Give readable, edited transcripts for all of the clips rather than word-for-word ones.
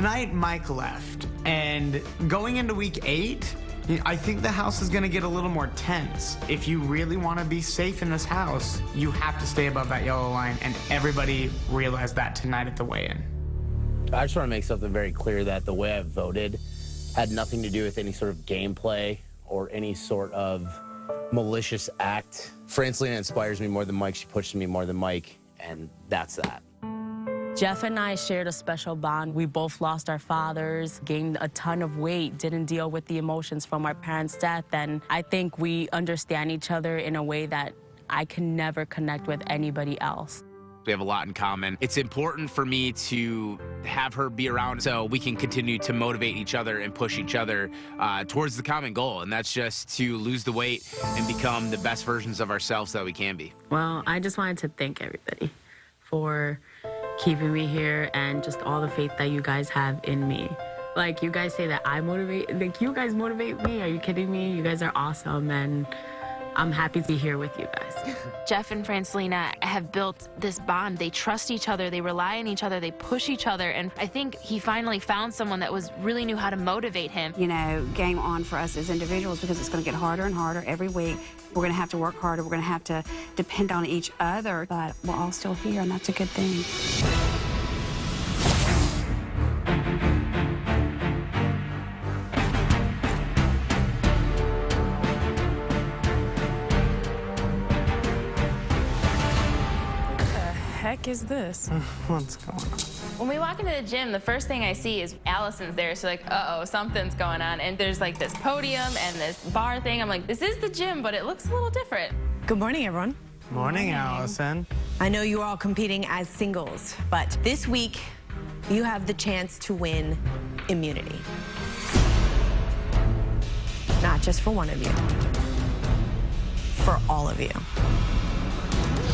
Tonight, Mike left, and going into week 8, I think the house is going to get a little more tense. If you really want to be safe in this house, you have to stay above that yellow line, and everybody realized that tonight at the weigh-in. I just want to make something very clear that the way I voted had nothing to do with any sort of gameplay or any sort of malicious act. Francelina inspires me more than Mike. She pushes me more than Mike, and that's that. Jeff and I shared a special bond. We both lost our fathers, gained a ton of weight, didn't deal with the emotions from our parents' death, and I think we understand each other in a way that I can never connect with anybody else. We have a lot in common. It's important for me to have her be around so we can continue to motivate each other and push each other towards the common goal, and that's just to lose the weight and become the best versions of ourselves that we can be. Well, I just wanted to thank everybody for keeping me here and just all the faith that you guys have in me. Like, you guys say that I motivate, like, you guys motivate me. Are you kidding me? You guys are awesome, and I'm happy to be here with you guys. Jeff and Francelina have built this bond. They trust each other, they rely on each other, they push each other, and I think he finally found someone that really knew how to motivate him. You know, game on for us as individuals, because it's going to get harder and harder every week. We're going to have to work harder, we're going to have to depend on each other, but we're all still here, and that's a good thing. Heck is this? What's going on? When we walk into the gym, the first thing I see is Allison's there. So like, uh-oh, something's going on. And there's like this podium and this bar thing. I'm like, this is the gym, but it looks a little different. Good morning, everyone. Morning, Allison. I know you are all competing as singles, but this week, you have the chance to win immunity. Not just for one of you, for all of you.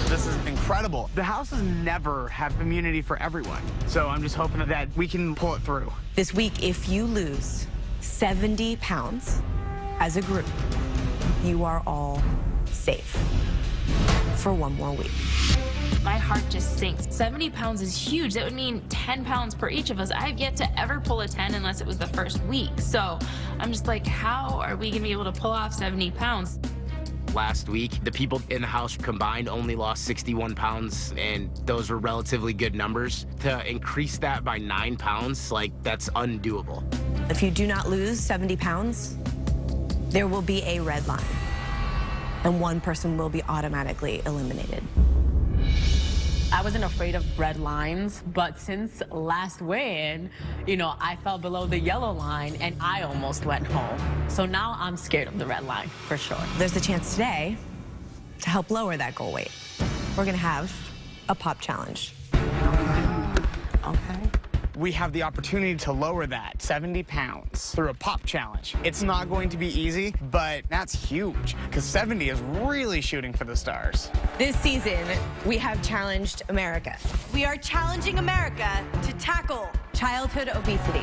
This is incredible. The houses never have immunity for everyone, so I'm just hoping that we can pull it through. This week, if you lose 70 pounds as a group, you are all safe for one more week. My heart just sinks. 70 pounds is huge. That would mean 10 pounds per each of us. I've yet to ever pull a 10 unless it was the first week. So I'm just like, how are we gonna be able to pull off 70 pounds? Last week, the people in the house combined only lost 61 pounds, and those were relatively good numbers. To increase that by 9 pounds, like, that's undoable. If you do not lose 70 pounds, there will be a red line, and one person will be automatically eliminated. I wasn't afraid of red lines, but since last weigh-in, you know, I fell below the yellow line and I almost went home. So now I'm scared of the red line, for sure. There's a chance today to help lower that goal weight. We're gonna have a pop challenge. Okay. We have the opportunity to lower that 70 pounds through a pop challenge. It's not going to be easy, but that's huge, because 70 is really shooting for the stars. This season, we have challenged America. We are challenging America to tackle childhood obesity.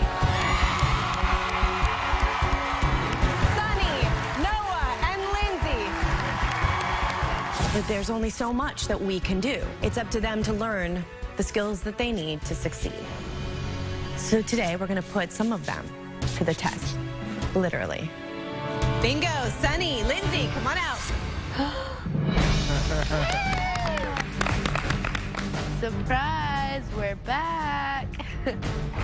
Sunny, Noah, and Lindsay. But there's only so much that we can do. It's up to them to learn the skills that they need to succeed. So today, we're gonna put some of them to the test, literally. Bingo, Sunny, Lindsay, come on out. Surprise, we're back. It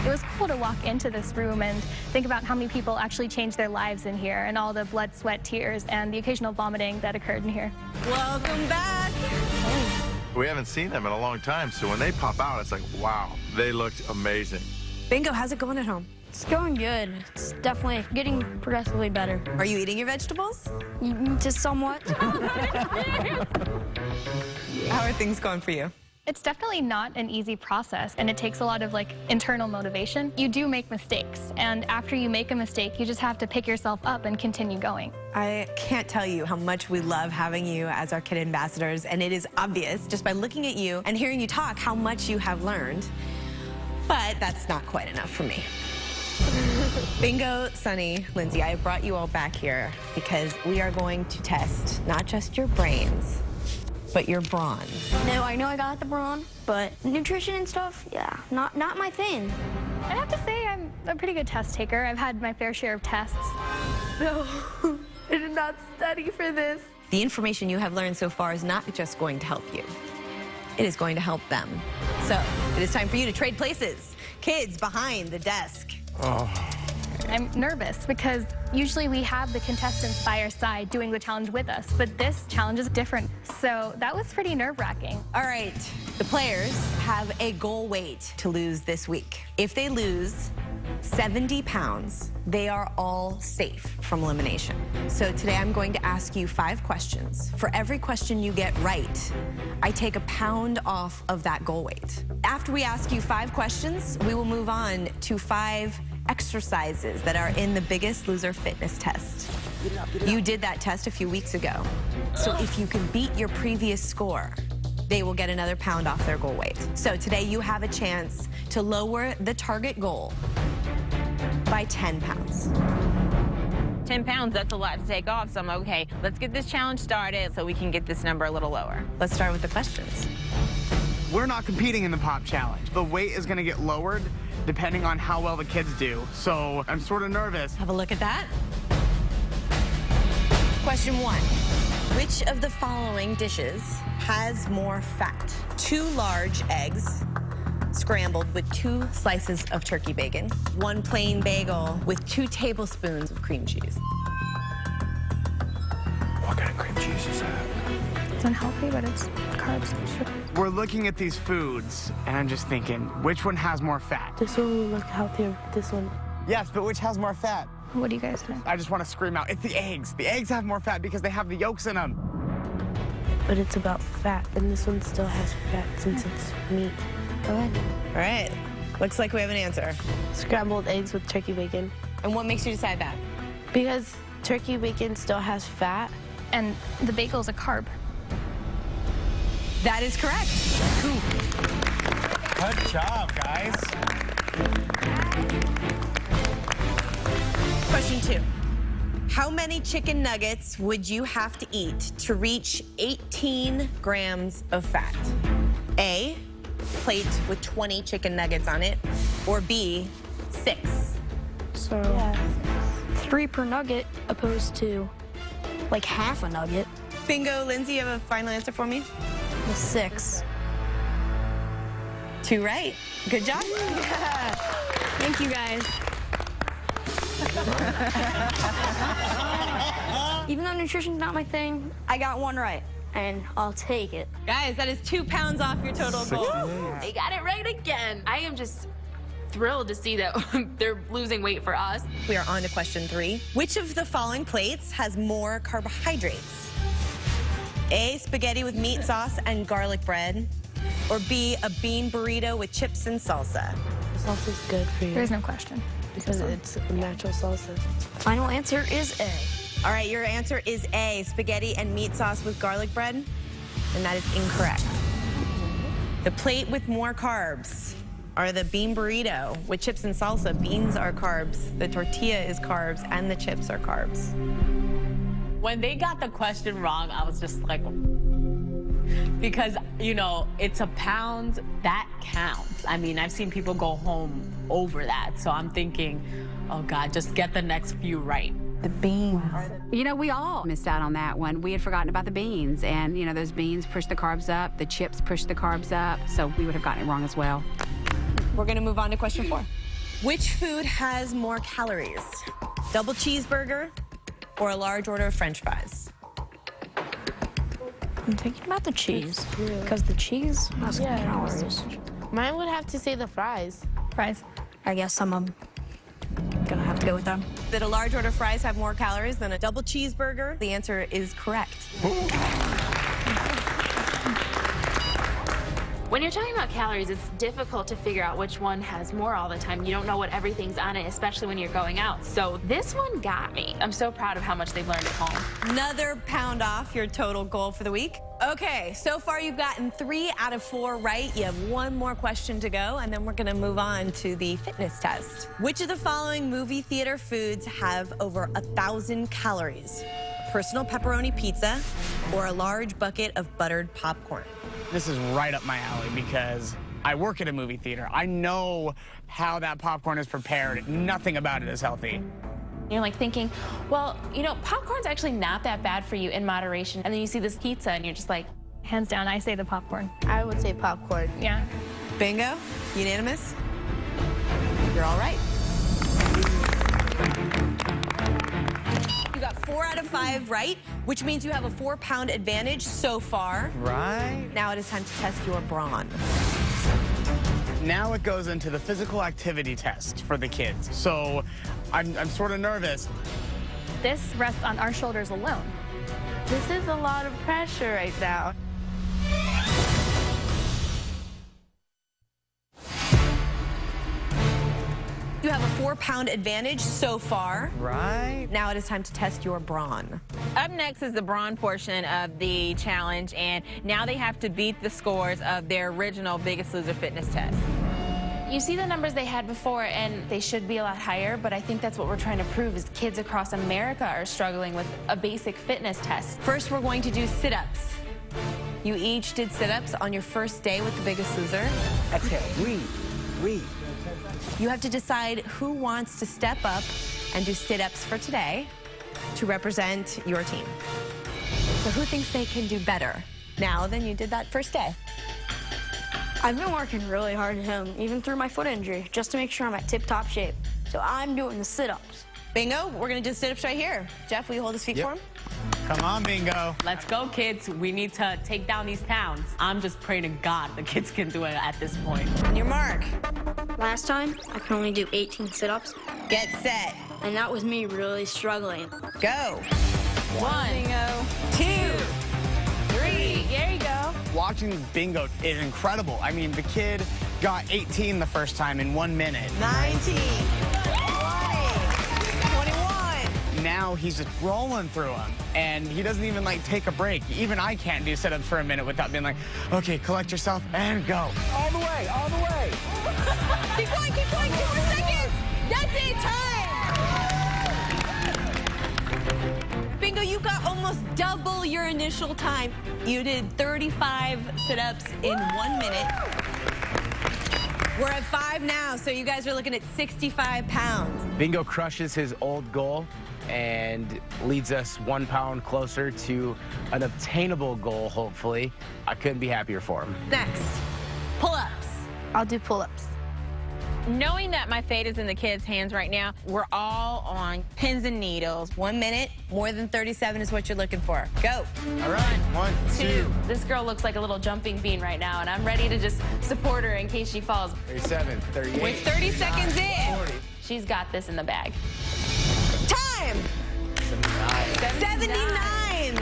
was cool to walk into this room and think about how many people actually changed their lives in here, and all the blood, sweat, tears, and the occasional vomiting that occurred in here. Welcome back. We haven't seen them in a long time, so when they pop out, it's like, wow, they looked amazing. Bingo, how's it going at home? It's going good. It's definitely getting progressively better. Are you eating your vegetables? Just somewhat. How are things going for you? It's definitely not an easy process, and it takes a lot of internal motivation. You do make mistakes, and after you make a mistake, you just have to pick yourself up and continue going. I can't tell you how much we love having you as our kid ambassadors, and it is obvious just by looking at you and hearing you talk how much you have learned. But that's not quite enough for me. Bingo, Sunny, Lindsay, I brought you all back here because we are going to test not just your brains, but your brawn. No, I know I got the brawn, but nutrition and stuff, yeah, not my thing. I have to say, a pretty good test taker. I've had my fair share of tests. No, I did not study for this. The information you have learned so far is not just going to help you. It is going to help them. So it is time for you to trade places. Kids behind the desk. I'm nervous because usually we have the contestants by our side doing the challenge with us, but this challenge is different. So that was pretty nerve-wracking. All right, the players have a goal weight to lose this week. If they lose 70 pounds, they are all safe from elimination. So today I'm going to ask you 5 questions. For every question you get right, I take a pound off of that goal weight. After we ask you 5 questions, we will move on to 5 exercises that are in the Biggest Loser fitness test. You did that test a few weeks ago. So if you can beat your previous score, they will get another pound off their goal weight. So today you have a chance to lower the target goal by 10 pounds. 10 pounds, that's a lot to take off. So I'm like, okay, let's get this challenge started so we can get this number a little lower. Let's start with the questions. We're not competing in the pop challenge. The weight is gonna get lowered depending on how well the kids do. So I'm sort of nervous. Have a look at that. Question 1. Which of the following dishes has more fat? 2 large eggs scrambled with 2 slices of turkey bacon, 1 plain bagel with 2 tablespoons of cream cheese. What kind of cream cheese is that? It's unhealthy, but it's carbs and sugar. We're looking at these foods, and I'm just thinking, which one has more fat? This one will look healthier. This one. Yes, but which has more fat? What do you guys think? I just want to scream out, it's the eggs. The eggs have more fat because they have the yolks in them. But it's about fat, and this one still has fat since it's meat. Go ahead. All right. Looks like we have an answer. Scrambled eggs with turkey bacon. And what makes you decide that? Because turkey bacon still has fat. And the bagel's a carb. That is correct. Good job, guys. Question 2. How many chicken nuggets would you have to eat to reach 18 grams of fat? A, plate with 20 chicken nuggets on it, or B, 6? So 3 per nugget opposed to like half a nugget. Bingo. Lindsay, you have a final answer for me? 6. 2 right. Good job. Yeah. Thank you, guys. Even though nutrition's not my thing, I got 1 right, and I'll take it. Guys, that is 2 pounds off your total goal. They got it right again. I am just thrilled to see that they're losing weight for us. We are on to question 3. Which of the following plates has more carbohydrates? A, spaghetti with meat sauce and garlic bread, or B, a bean burrito with chips and salsa? The salsa's good for you. There's no question. Because it's a natural salsa. Final answer is A. All right, your answer is A, spaghetti and meat sauce with garlic bread, and that is incorrect. The plate with more carbs are the bean burrito with chips and salsa. Beans are carbs, the tortilla is carbs, and the chips are carbs. When they got the question wrong, I was just like, because, you know, it's a pound, that counts. I mean, I've seen people go home over that. So I'm thinking, oh God, just get the next few right. The beans. You know, we all missed out on that one. We had forgotten about the beans, and, you know, those beans push the carbs up, the chips push the carbs up, so we would have gotten it wrong as well. We're gonna move on to question 4. Which food has more calories? Double cheeseburger or a large order of French fries? I'm thinking about the cheese, because the cheese has calories. Mine would have to say the fries. Fries. I guess I'm gonna have to go with them. Did a large order of fries have more calories than a double cheeseburger? The answer is correct. When you're talking about calories, it's difficult to figure out which one has more all the time. You don't know what everything's on it, especially when you're going out. So this one got me. I'm so proud of how much they've learned at home. Another pound off your total goal for the week. Okay, so far you've gotten 3 out of 4 right. You have 1 more question to go, and then we're gonna move on to the fitness test. Which of the following movie theater foods have over 1,000 calories? A personal pepperoni pizza or a large bucket of buttered popcorn? This is right up my alley because I work at a movie theater. I know how that popcorn is prepared. Nothing about it is healthy. You're like thinking, well, you know, popcorn's actually not that bad for you in moderation. And then you see this pizza and you're just like, Hands down, I say the popcorn. I would say popcorn. Yeah. Bingo? Unanimous? You're all right. You got 4 out of 5 right, which means you have a 4-pound advantage so far. Right. Now it is time to test your brawn. Now it goes into the physical activity test for the kids. So I'm sort of nervous. This rests on our shoulders alone. This is a lot of pressure right now. You have a 4-pound advantage so far. Right. Now it is time to test your brawn. Up next is the brawn portion of the challenge, and now they have to beat the scores of their original Biggest Loser fitness test. you see the numbers they had before, and they should be a lot higher, but I think that's what we're trying to prove is kids across America are struggling with a basic fitness test. First, we're going to do sit-ups. You each did sit-ups on your first day with the Biggest Loser. Exhale, breathe. You have to decide who wants to step up and do sit-ups for today to represent your team. So who thinks they can do better now than you did that first day? I've been working really hard at home, even through my foot injury, just to make sure I'm at tip-top shape. So I'm doing the sit-ups. Bingo, we're gonna do sit-ups right here. Jeff, will you hold his feet for him? Come on, Bingo. Let's go, kids. We need to take down these pounds. I'm just praying to God the kids can do it at this point. On your mark. Last time, I could only do 18 sit-ups. Get set. And that was me really struggling. Go. 1, 2, 3. There you go. Watching Bingo is incredible. I mean, the kid got 18 the first time in 1 minute. 19, 20, 21. Now he's just rolling through them, and he doesn't even like take a break. Even I can't do sit-ups for a minute without being like, okay, collect yourself and go. All the way, all the way. Keep going, 2 more seconds. That's it, time. Bingo, you got almost double your initial time. You did 35 sit-ups in 1 minute. We're at 5 now, so you guys are looking at 65 pounds. Bingo crushes his old goal and leads us 1 pound closer to an obtainable goal, hopefully. I couldn't be happier for him. Next, pull-ups. I'll do pull-ups. Knowing that my fate is in the kids' hands right now, we're all on pins and needles. 1 minute, more than 37 is what you're looking for. Go. All right, 1, 2. This girl looks like a little jumping bean right now, and I'm ready to just support her in case she falls. 37, 38. With 30 seconds in. 40. She's got this in the bag. Time. 79.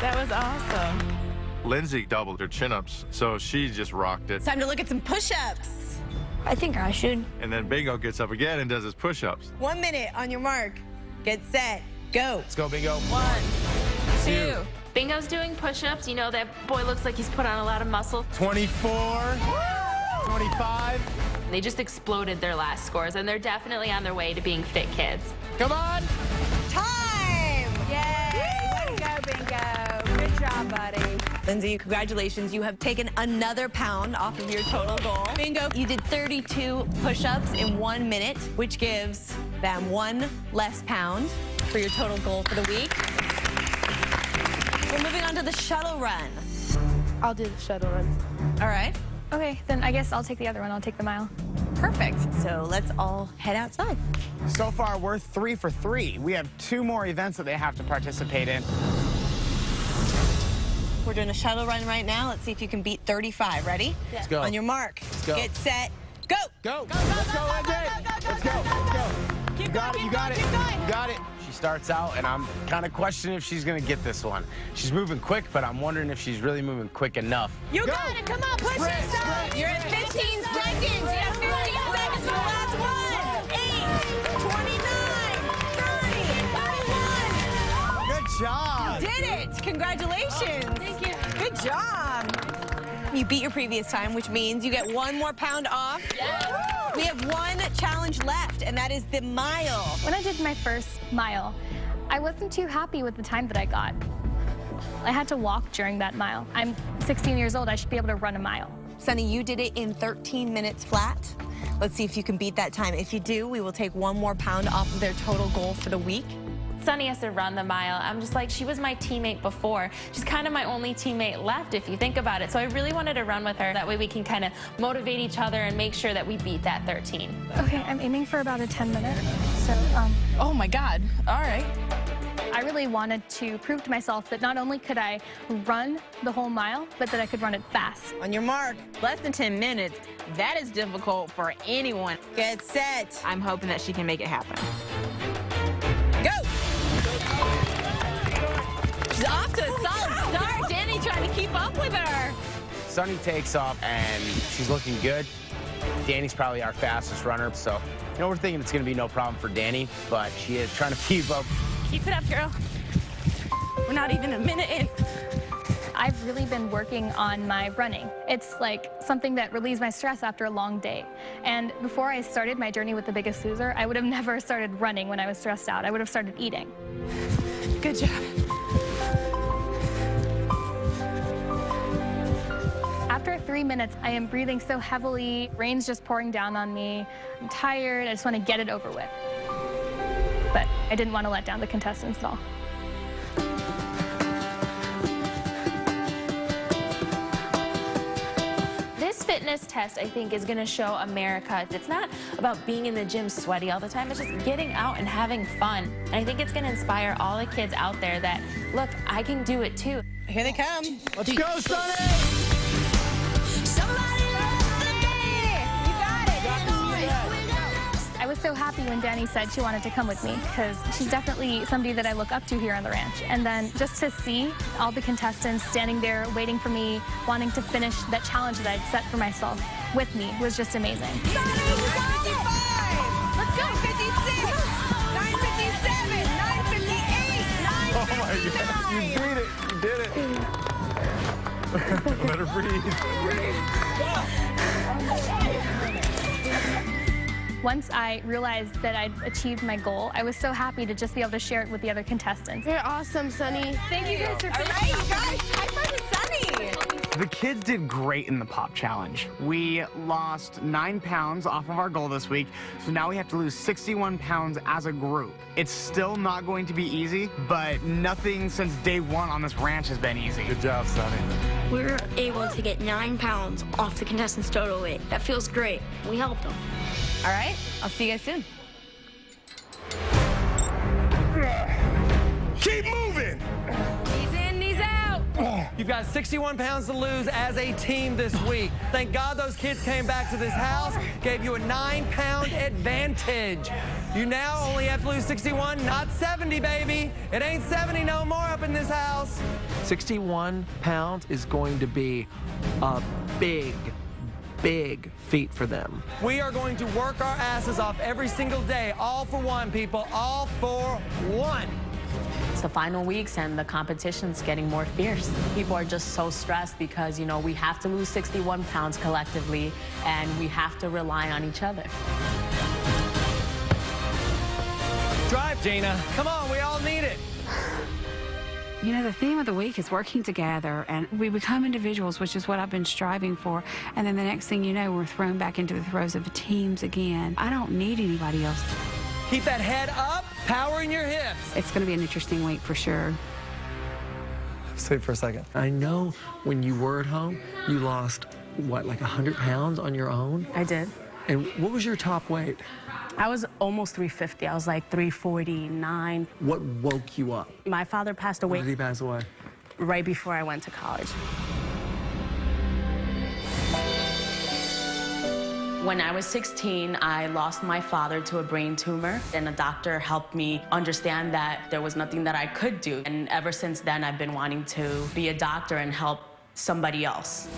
That was awesome. Lindsay doubled her chin-ups, so she just rocked it. Time to look at some push-ups. I think I should. And then Bingo gets up again and does his push-ups. 1 minute on your mark. Get set. Go. Let's go, Bingo. 1, 2. Bingo's doing push-ups. You know, that boy looks like he's put on a lot of muscle. 24, 25. They just exploded their last scores, and they're definitely on their way to being fit kids. Come on. Time. Yay! Way to go, Bingo. Good job, buddy. Lindsay, congratulations. You have taken another pound off of your total goal. Bingo, you did 32 push-ups in 1 minute, which gives them 1 less pound for your total goal for the week. We're moving on to the shuttle run. I'll do the shuttle run. All right. Okay, then I guess I'll take the other one. I'll take the mile. Perfect. So let's all head outside. So far, we're 3 for 3. We have 2 more events that they have to participate in. We're doing a shuttle run right now. Let's see if you can beat 35. Ready? Let's go. On your mark. Let's go. Get set. Go. Go. Let's go, Lindsay. Let's go. Let's go. You got it. You got it. You got it. She starts out, and I'm kind of questioning if she's going to get this one. She's moving quick, but I'm wondering if she's really moving quick enough. You got it. Come on. Push yourself. You're at 15 seconds. You have 15 seconds for the last one. 8, 29, 30, 31. Good job. You did it. Congratulations. Thank you. Good job. You beat your previous time, which means you get 1 more pound off. Yeah. We have 1 challenge left, and that is the mile. When I did my first mile, I wasn't too happy with the time that I got. I had to walk during that mile. I'm 16 years old. I should be able to run a mile. Sunny, you did it in 13 minutes flat. Let's see if you can beat that time. If you do, we will take 1 more pound off of their total goal for the week. Sunny has to run the mile. I'm just like, she was my teammate before. She's kind of my only teammate left, if you think about it. So I really wanted to run with her. That way we can kind of motivate each other and make sure that we beat that 13. Okay, I'm aiming for about a 10-minute. So, Oh my God. All right. I really wanted to prove to myself that not only could I run the whole mile, but that I could run it fast. On your mark, less than 10 minutes. That is difficult for anyone. Get set. I'm hoping that she can make it happen. Go! She's off to a solid start. Danny trying to keep up with her. Sunny takes off, and she's looking good. Danny's probably our fastest runner, so, you know, we're thinking it's going to be no problem for Danny, but she is trying to keep up. Keep it up, girl. We're not even a minute in. I've really been working on my running. It's like something that relieves my stress after a long day. And before I started my journey with The Biggest Loser, I would have never started running when I was stressed out. I would have started eating. Good job. After 3 minutes, I am breathing so heavily. Rain's just pouring down on me. I'm tired. I just want to get it over with. But I didn't want to let down the contestants at all. This fitness test, I think, is going to show America it's not about being in the gym sweaty all the time. It's just getting out and having fun. And I think it's going to inspire all the kids out there that, look, I can do it too. Here they come. Let's go, Sunny! I was so happy when Danny said she wanted to come with me because she's definitely somebody that I look up to here on the ranch. And then just to see all the contestants standing there waiting for me, wanting to finish that challenge that I'd set for myself with me was just amazing. Sunny, you got it! Let's go! 956, 957, 958, 959. Oh my God, you beat it. You did it. Let her breathe. Once I realized that I'd achieved my goal, I was so happy to just be able to share it with the other contestants. You're awesome, Sunny. Thank you guys for All right, you guys, high five to Sunny. The kids did great in the pop challenge. We lost 9 pounds off of our goal this week, so now we have to lose 61 pounds as a group. It's still not going to be easy, but nothing since day 1 on this ranch has been easy. Good job, Sunny. We were able to get 9 pounds off the contestants' total weight. That feels great. We helped them. All right, I'll see you guys soon. Keep moving! Knees in, knees out. You've got 61 pounds to lose as a team this week. Thank God those kids came back to this house, gave you a 9-pound advantage. You now only have to lose 61, not 70, baby. It ain't 70 no more up in this house. 61 pounds is going to be a big feat for them. We are going to work our asses off every single day, all for one, people, all for one. It's the final weeks and the competition's getting more fierce. People are just so stressed because, you know, we have to lose 61 pounds collectively and we have to rely on each other. Drive, Gina. Come on, we all need it. You know, the theme of the week is working together, and we become individuals, which is what I've been striving for. And then the next thing you know, we're thrown back into the throes of teams again. I don't need anybody else. Keep that head up, power in your hips. It's going to be an interesting week for sure. Stay for a second. I know when you were at home, you lost, what, like 100 pounds on your own? I did. And what was your top weight? I was almost 350. I was like 349. What woke you up? My father passed away When did he pass away? right before I went to college. When I was 16, I lost my father to a brain tumor, and a doctor helped me understand that there was nothing that I could do. And ever since then, I've been wanting to be a doctor and help somebody else.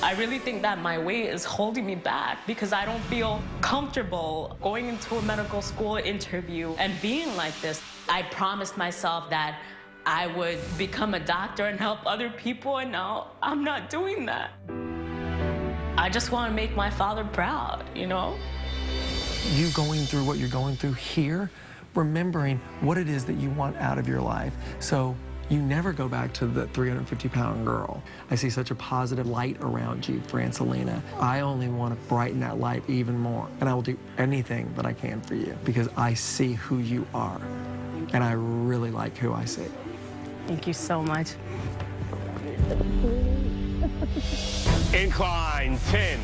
I really think that my weight is holding me back because I don't feel comfortable going into a medical school interview and being like this. I promised myself that I would become a doctor and help other people, and now I'm not doing that. I just want to make my father proud, you know? You going through what you're going through here, remembering what it is that you want out of your life. So you never go back to the 350-pound girl. I see such a positive light around you, Francelina. I only want to brighten that light even more, and I will do anything that I can for you because I see who you are, and I really like who I see. Thank you so much. Incline 10.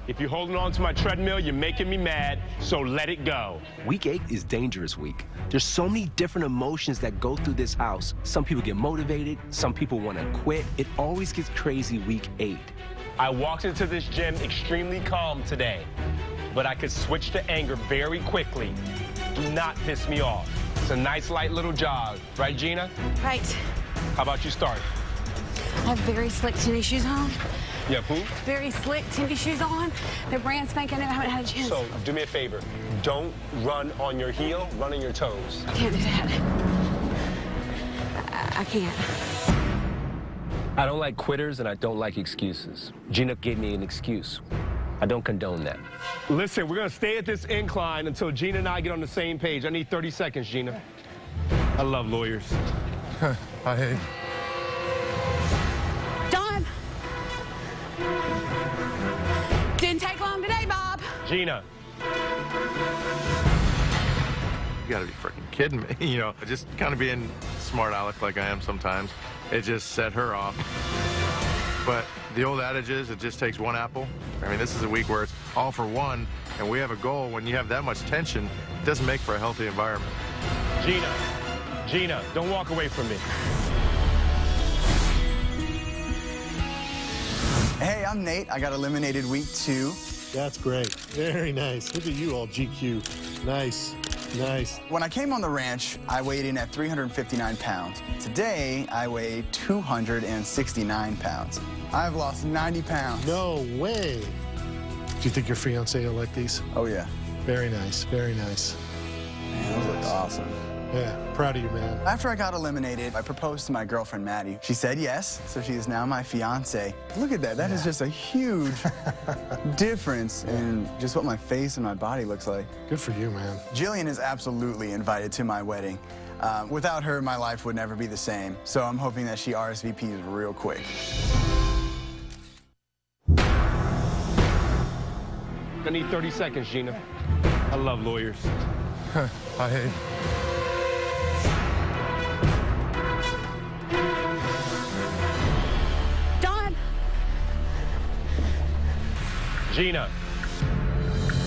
If you're holding on to my treadmill, you're making me mad, so let it go. Week 8 is dangerous week. There's so many different emotions that go through this house. Some people get motivated, some people want to quit. It always gets crazy week 8. I walked into this gym extremely calm today, but I could switch to anger very quickly. Do not piss me off. It's a nice light little jog, right, Gina? Right. How about you start? I have very slick tennis shoes on. Yeah, who? Very slick tennis shoes on. They're brand spanking new. I haven't had a chance. So, do me a favor. Don't run on your heel, run on your toes. I can't do that. I can't. I don't like quitters and I don't like excuses. Gina gave me an excuse. I don't condone that. Listen, we're going to stay at this incline until Gina and I get on the same page. I need 30 seconds, Gina. I love lawyers. I hate. Done. Didn't take long today, Bob. Gina. You gotta be freaking kidding me. You know, just kind of being smart aleck like I am sometimes. It just set her off. But the old adage is it just takes one apple. I mean, this is a week where it's all for one, and we have a goal. When you have that much tension, it doesn't make for a healthy environment. Gina, don't walk away from me. Hey, I'm Nate. I got eliminated week 2. That's great. Very nice. Look at you all GQ. Nice. Nice. When I came on the ranch, I weighed in at 359 pounds. Today, I weigh 269 pounds. I've lost 90 pounds. No way. Do you think your fiance will like these? Oh, yeah. Very nice. Very nice. Man, those look awesome. Yeah, proud of you, man. After I got eliminated, I proposed to my girlfriend, Maddie. She said yes, so she is now my fiance. Look at that. That is just a huge difference in just what my face and my body looks like. Good for you, man. Jillian is absolutely invited to my wedding. Without her, my life would never be the same. So I'm hoping that she RSVPs real quick. I need 30 seconds, Gina. I love lawyers. I hate. Done. Gina.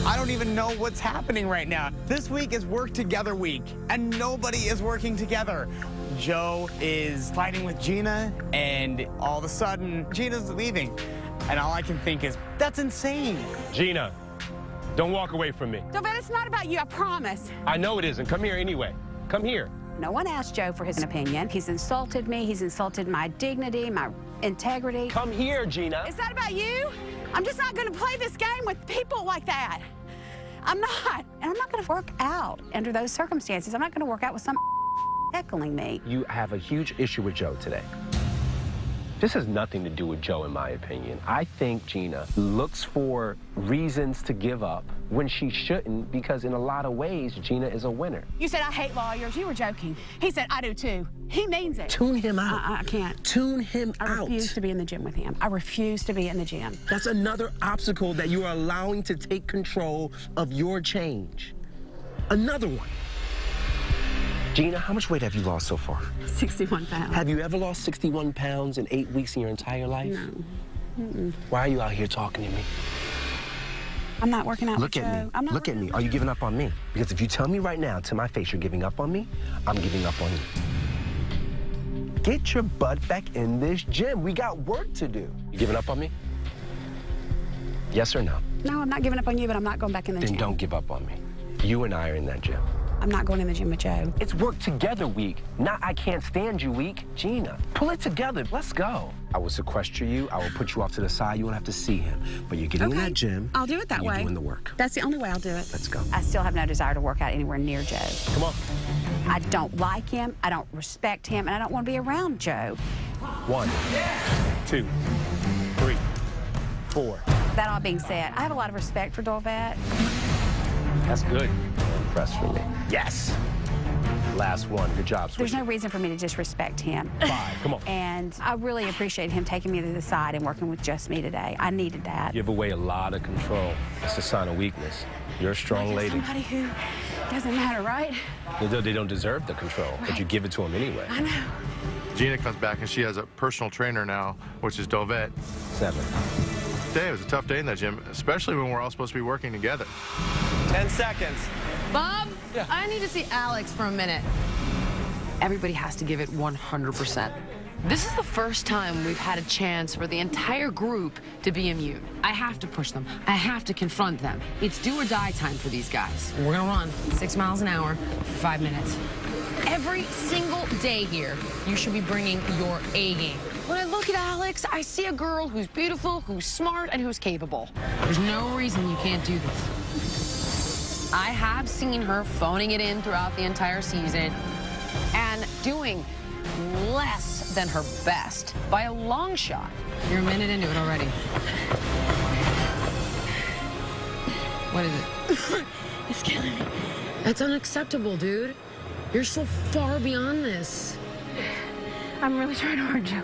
I don't even know what's happening right now. This week is work together week, and nobody is working together. Joe is fighting with Gina, and all of a sudden, Gina's leaving. And all I can think is, that's insane. Gina, don't walk away from me. Dovet, it's not about you, I promise. I know it isn't. Come here anyway. Come here. No one asked Joe for his opinion. He's insulted me. He's insulted my dignity, my integrity. Come here, Gina. Is that about you? I'm just not going to play this game with people like that. I'm not. And I'm not going to work out under those circumstances. I'm not going to work out with some heckling me. You have a huge issue with Joe today. This has nothing to do with Joe, in my opinion. I think Gina looks for reasons to give up when she shouldn't, because in a lot of ways, Gina is a winner. You said I hate lawyers. You were joking. He said I do too. He means it. Tune him out. I can't. Tune him out. I refuse to be in the gym with him. I refuse to be in the gym. That's another obstacle that you are allowing to take control of your change. Another one. Gina, how much weight have you lost so far? 61 pounds. Have you ever lost 61 pounds in 8 weeks in your entire life? No. Mm-mm. Why are you out here talking to me? I'm not working out Look with at Joe. me. I'm not Look at me. Are you giving up on me? Because if you tell me right now to my face you're giving up on me, I'm giving up on you. Get your butt back in this gym. We got work to do. You giving up on me? Yes or no? No, I'm not giving up on you, but I'm not going back in the gym. Then don't give up on me. You and I are in that gym. I'm not going in the gym with Joe. It's work together week, not I can't stand you week. Gina, pull it together. Let's go. I will sequester you. I will put you off to the side. You won't have to see him. But you're getting in that gym. I'll do it that way. You're doing the work. That's the only way I'll do it. Let's go. I still have no desire to work out anywhere near Joe. Come on. I don't like him, I don't respect him, and I don't want to be around Joe. 1, 2, 3, 4. That all being said, I have a lot of respect for Dorvat. That's good. Impressed for me. Yes. Last one. Good job. There's no reason for me to disrespect him. 5. Come on. And I really appreciate him taking me to the side and working with just me today. I needed that. Give away a lot of control. It's a sign of weakness. You're a strong lady. Somebody who doesn't matter, right? They don't deserve the control, but you give it to them anyway. I know. Gina comes back, and she has a personal trainer now, which is Dovette. 7. Today was a tough day in that gym, especially when we're all supposed to be working together. 10 seconds. Bob, I need to see Alex for a minute. Everybody has to give it 100%. This is the first time we've had a chance for the entire group to be immune. I have to push them. I have to confront them. It's do or die time for these guys. We're gonna run 6 miles an hour for 5 minutes. Every single day here, you should be bringing your A game. When I look at Alex, I see a girl who's beautiful, who's smart, and who's capable. There's no reason you can't do this. I have seen her phoning it in throughout the entire season and doing less than her best by a long shot. You're a minute into it already. What is it? It's killing me. That's unacceptable, dude. You're so far beyond this. I'm really trying hard, Joe.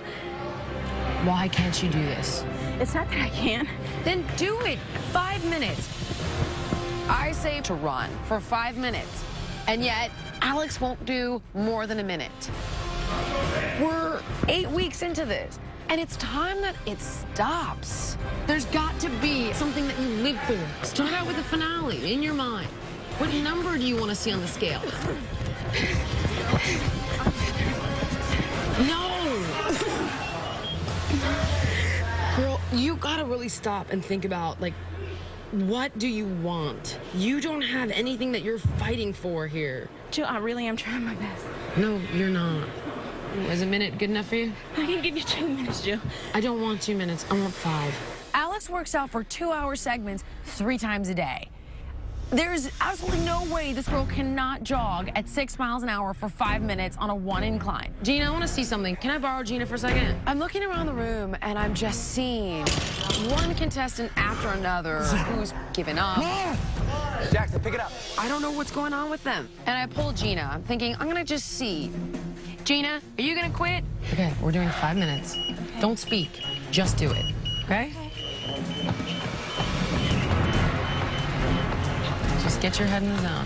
Why can't you do this? It's not that I can't. Then do it. 5 minutes. I say to run for 5 minutes, and yet Alex won't do more than a minute. We're 8 weeks into this, and it's time that it stops. There's got to be something that you live for. Start out with a finale in your mind. What number do you want to see on the scale? No! Girl, you gotta really stop and think about, like, what do you want? You don't have anything that you're fighting for here. Jill, I really am trying my best. No, you're not. Is a minute good enough for you? I can give you 2 minutes, Jill. I don't want 2 minutes. I want 5. Alex works out for 2-hour segments 3 times a day. There's absolutely no way this girl cannot jog at 6 miles an hour for 5 minutes on a 1 incline. Gina, I want to see something. Can I borrow Gina for a second? I'm looking around the room and I'm just seeing one contestant after another who's given up. Jackson, pick it up. I don't know what's going on with them. And I pull Gina. I'm thinking, I'm gonna just see. Gina, are you gonna quit? Okay, we're doing 5 minutes. Don't speak. Just do it. Okay? Just get your head in the zone.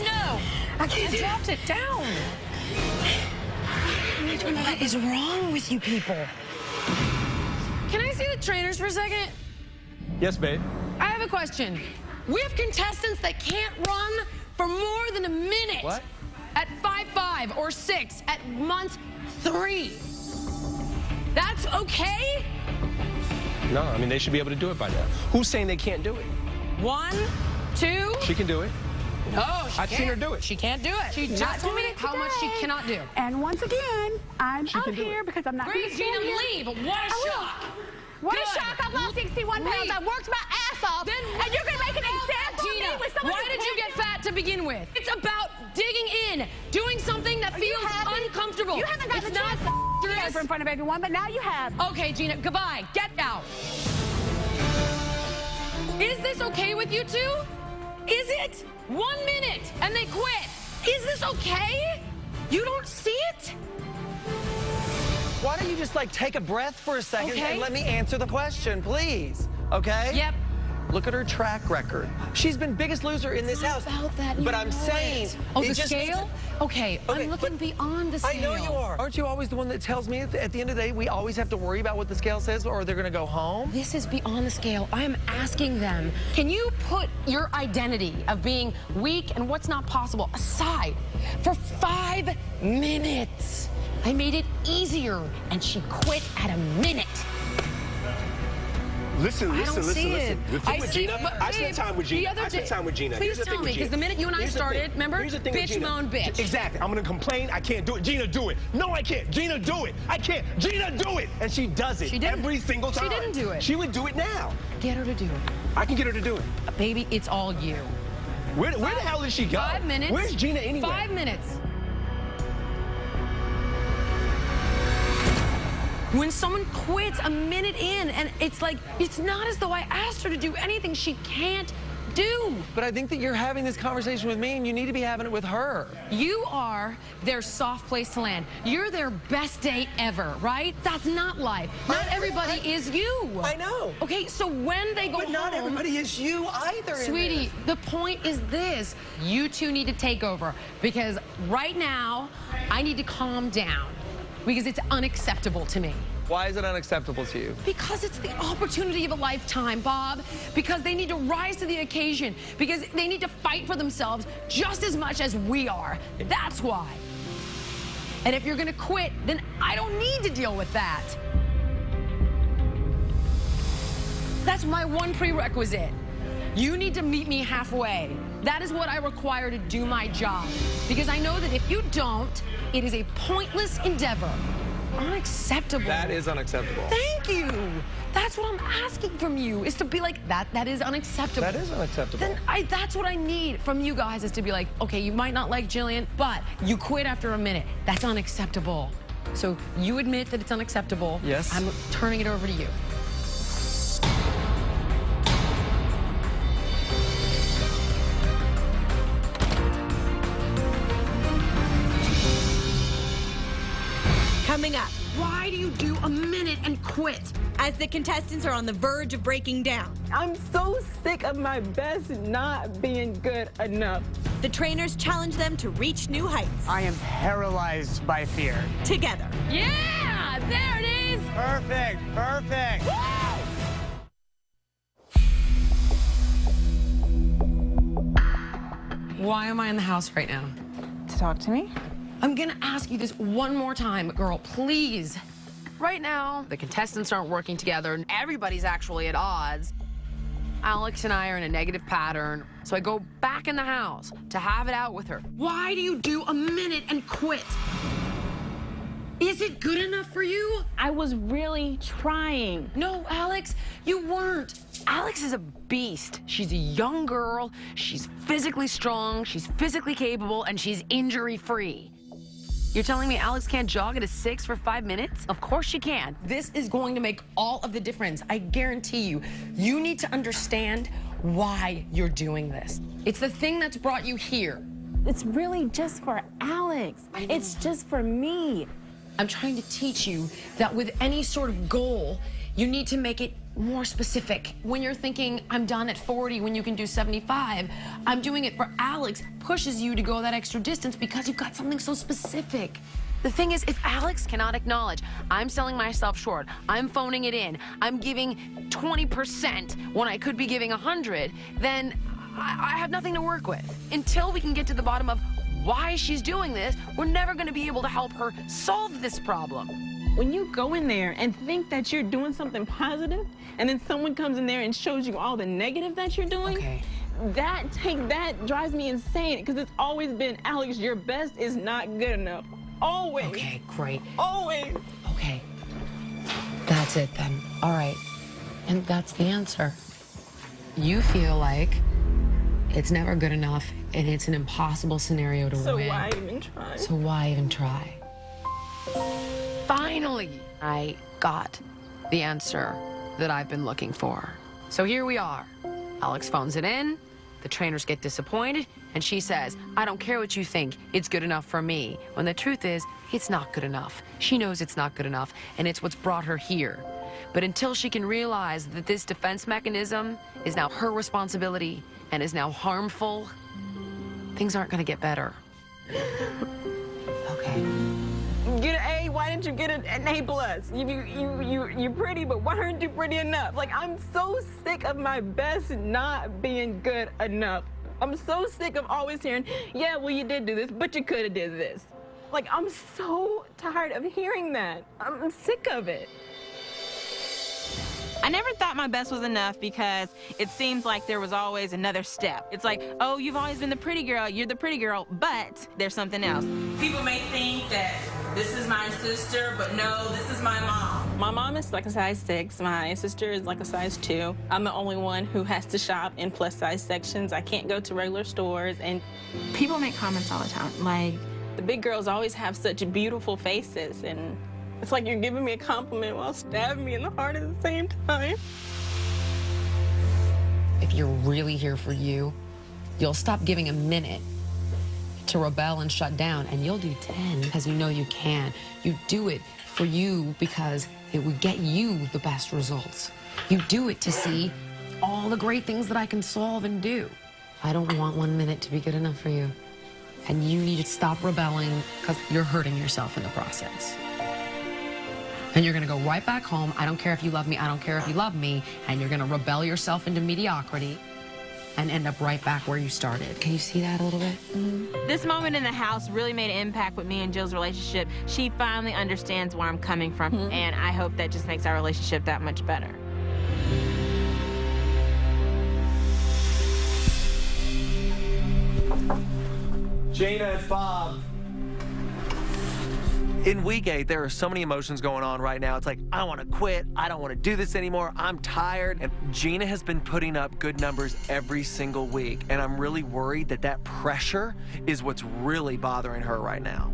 No. I dropped it down. What is wrong with you people? Can I see the trainers for a second? Yes, babe. I have a question. We have contestants that can't run for more than a minute. What? At 5'5" or 6 at month 3. That's okay? No, I mean, they should be able to do it by now. Who's saying they can't do it? 1, 2. She can do it. No, she I've can't. seen her do it. She can't do it. She just told me how much she cannot do. And once again, I'm out here because I'm not going to Gina, leave. What a shock. What a shock. I've lost 61 pounds. I worked my ass off. And you're going to make an example of me with someone why who did you get fat to begin with? It's about digging in, doing something that feels uncomfortable. You haven't got it's the not chance dangerous. in front of everyone, but now you have. Okay, Gina, goodbye. Get out. Is this okay with you two? Is it? 1 minute and they quit. Is this okay? You don't see it? Why don't you just, like, take a breath for a second Okay. and let me answer the question, please? Okay? Yep. Look at her track record. She's been biggest loser in this house. About that, But I'm saying... Oh, it the just means- scale? Okay, I'm looking beyond the scale. I know you are. Aren't you always the one that tells me at the end of the day we always have to worry about what the scale says or they're going to go home? This is beyond the scale. I am asking them, can you put your identity of being weak and what's not possible aside for 5 minutes? I made it easier, and she quit at a minute. Listen. I don't see it. The thing I with see, Gina, but I spent time with Gina. the other I spent day- time with Gina. Please Here's the tell thing me, with because Gina. the minute you and I Here's the started, thing. remember? Here's the thing with Bitch, Gina. moan, bitch. Exactly. I'm gonna complain. I can't do it. Gina, do it. No, I can't. Gina, do it. I can't. Gina, do it. And she does it She didn't. every single time. She didn't do it. She would do it now. Get her to do it. I can get her to do it. Baby, it's all you. Where the hell did she go? 5 minutes. Where's Gina anyway? 5 minutes. When someone quits a minute in and it's like, it's not as though I asked her to do anything she can't do. But I think that you're having this conversation with me and you need to be having it with her. You are their soft place to land. You're their best day ever, right? That's not life. Not everybody is you. I know. Okay, so when they go But not home, everybody is you either. Sweetie, the point is this. You two need to take over because right now, I need to calm down because it's unacceptable to me. Why is it unacceptable to you? Because it's the opportunity of a lifetime, Bob. Because they need to rise to the occasion. Because they need to fight for themselves just as much as we are. That's why. And if you're gonna quit, then I don't need to deal with that. That's my one prerequisite. You need to meet me halfway. That is what I require to do my job. Because I know that if you don't, it is a pointless endeavor. Unacceptable. That is unacceptable. Thank you. That's what I'm asking from you, is to be like, that is unacceptable. That is unacceptable. Then that's what I need from you guys, is to be like, okay, you might not like Jillian, but you quit after a minute. That's unacceptable. So you admit that it's unacceptable. Yes. I'm turning it over to you. Coming up, why do you do a minute and quit? As the contestants are on the verge of breaking down. I'm so sick of my best not being good enough. The trainers challenge them to reach new heights. I am paralyzed by fear. Together. Yeah, there it is. Perfect, perfect. Why am I in the house right now? To talk to me? I'm gonna ask you this one more time, girl, please. Right now, the contestants aren't working together, and everybody's actually at odds. Alex and I are in a negative pattern, so I go back in the house to have it out with her. Why do you do a minute and quit? Is it good enough for you? I was really trying. No, Alex, you weren't. Alex is a beast. She's a young girl, she's physically strong, she's physically capable, and she's injury-free. You're telling me Alex can't jog at a 6 for 5 minutes? Of course she can. This is going to make all of the difference. I guarantee you. You need to understand why you're doing this. It's the thing that's brought you here. It's really just for Alex. It's just for me. I'm trying to teach you that with any sort of goal, you need to make it more specific. When you're thinking, I'm done at 40 when you can do 75, I'm doing it for Alex, pushes you to go that extra distance because you've got something so specific. The thing is, if Alex cannot acknowledge, I'm selling myself short, I'm phoning it in, I'm giving 20% when I could be giving 100, then I have nothing to work with. Until we can get to the bottom of why she's doing this, we're never going to be able to help her solve this problem. When you go in there and think that you're doing something positive, and then someone comes in there and shows you all the negative that you're doing, that drives me insane, because it's always been, Alex, your best is not good enough. Always. Okay, great. Always. Okay. That's it then. All right. And that's the answer. You feel like it's never good enough and it's an impossible scenario to win. So why even try? So why even try? Finally, I got the answer that I've been looking for. So here we are. Alex phones it in, the trainers get disappointed, and she says, I don't care what you think, it's good enough for me. When the truth is, it's not good enough. She knows it's not good enough, and it's what's brought her here. But until she can realize that this defense mechanism is now her responsibility and is now harmful, things aren't gonna get better. Okay. Get an A, why didn't you get an A+? You're pretty, but why aren't you pretty enough? Like, I'm so sick of my best not being good enough. I'm so sick of always hearing, yeah, well, you did do this, but you could have did this. Like, I'm so tired of hearing that. I'm sick of it. I never thought my best was enough because it seems like there was always another step. It's like, oh, you've always been the pretty girl, you're the pretty girl, but there's something else. People may think that this is my sister, but no, this is my mom. My mom is like a size 6. My sister is like a size 2. I'm the only one who has to shop in plus size sections. I can't go to regular stores, and people make comments all the time. Like, the big girls always have such beautiful faces, and It's like you're giving me a compliment while stabbing me in the heart at the same time. If you're really here for you, you'll stop giving a minute to rebel and shut down, and you'll do 10 because you know you can. You do it for you because it would get you the best results. You do it to see all the great things that I can solve and do. I don't want 1 minute to be good enough for you. And you need to stop rebelling because you're hurting yourself in the process. And you're gonna go right back home. I don't care if you love me, I don't care if you love me, and you're gonna rebel yourself into mediocrity and end up right back where you started. Can you see that a little bit? This moment in the house really made an impact with me and Jill's relationship. She finally understands where I'm coming from, and I hope that just makes our relationship that much better. Gina, it's Bob. In week 8, there are so many emotions going on right now. It's like, I want to quit. I don't want to do this anymore. I'm tired. And Gina has been putting up good numbers every single week. And I'm really worried that that pressure is what's really bothering her right now.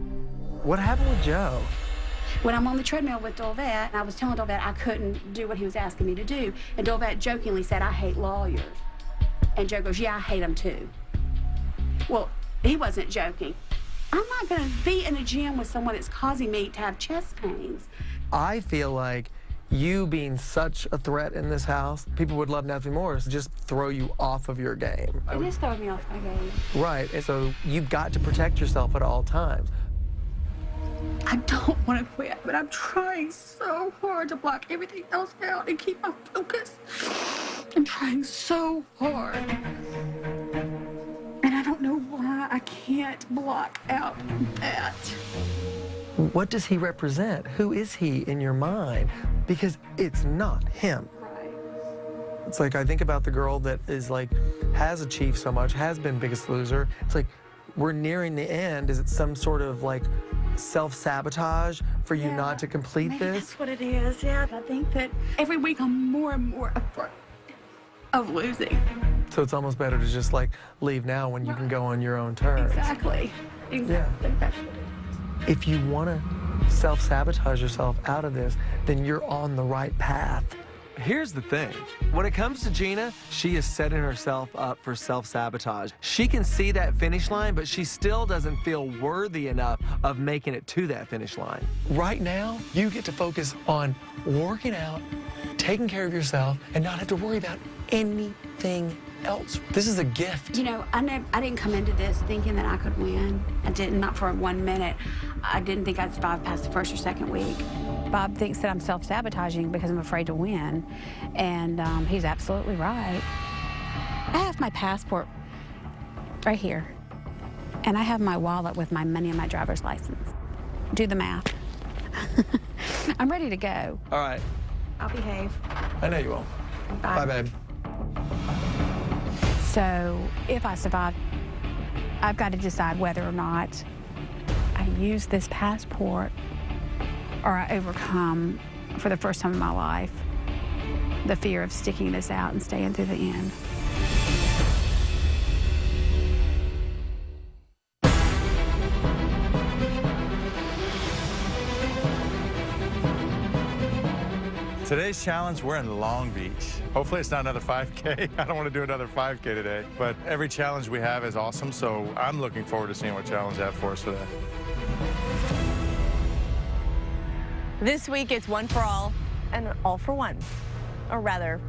What happened with Joe? When I'm on the treadmill with Dolvet, I was telling Dolvet I couldn't do what he was asking me to do. And Dolvet jokingly said, I hate lawyers. And Joe goes, yeah, I hate them too. Well, he wasn't joking. I'm not going to be in a gym with someone that's causing me to have chest pains. I feel like you being such a threat in this house, people would love nothing more is just throw you off of your game. It is throwing me off my game. Right, and so you've got to protect yourself at all times. I don't want to quit, but I'm trying so hard to block everything else out and keep my focus. I'm trying so hard. And I don't know why I can't block out that. What does he represent? Who is he in your mind? Because it's not him. Right. It's like, I think about the girl that is like, has achieved so much, has been Biggest Loser. It's like, we're nearing the end. Is it some sort of like self-sabotage for you not to complete Maybe this? that's what it is, yeah. I think that every week I'm more and more afraid of losing. So it's almost better to just like leave now when you can go on your own terms. Exactly. Exactly. Yeah. That's what it is. If you want to self-sabotage yourself out of this, then you're on the right path. Here's the thing. When it comes to Gina, she is setting herself up for self-sabotage. She can see that finish line, but she still doesn't feel worthy enough of making it to that finish line. Right now, you get to focus on working out, taking care of yourself, and not have to worry about anything else. This is a gift. You know, I didn't come into this thinking that I could win. I didn't, not for 1 minute. I didn't think I'd survive past the first or second week. Bob thinks that I'm self-sabotaging because I'm afraid to win, and he's absolutely right. I have my passport right here, and I have my wallet with my money and my driver's license. Do the math. I'm ready to go. All right. I'll behave. I know you will. Bye. Bye, babe. So if I survive, I've got to decide whether or not I use this passport or I overcome, for the first time in my life, the fear of sticking this out and staying through the end. Today's challenge, we're in Long Beach. Hopefully it's not another 5K. I don't want to do another 5K today. But every challenge we have is awesome, so I'm looking forward to seeing what challenge they have for us today. This week, it's one for all and all for one. Or rather,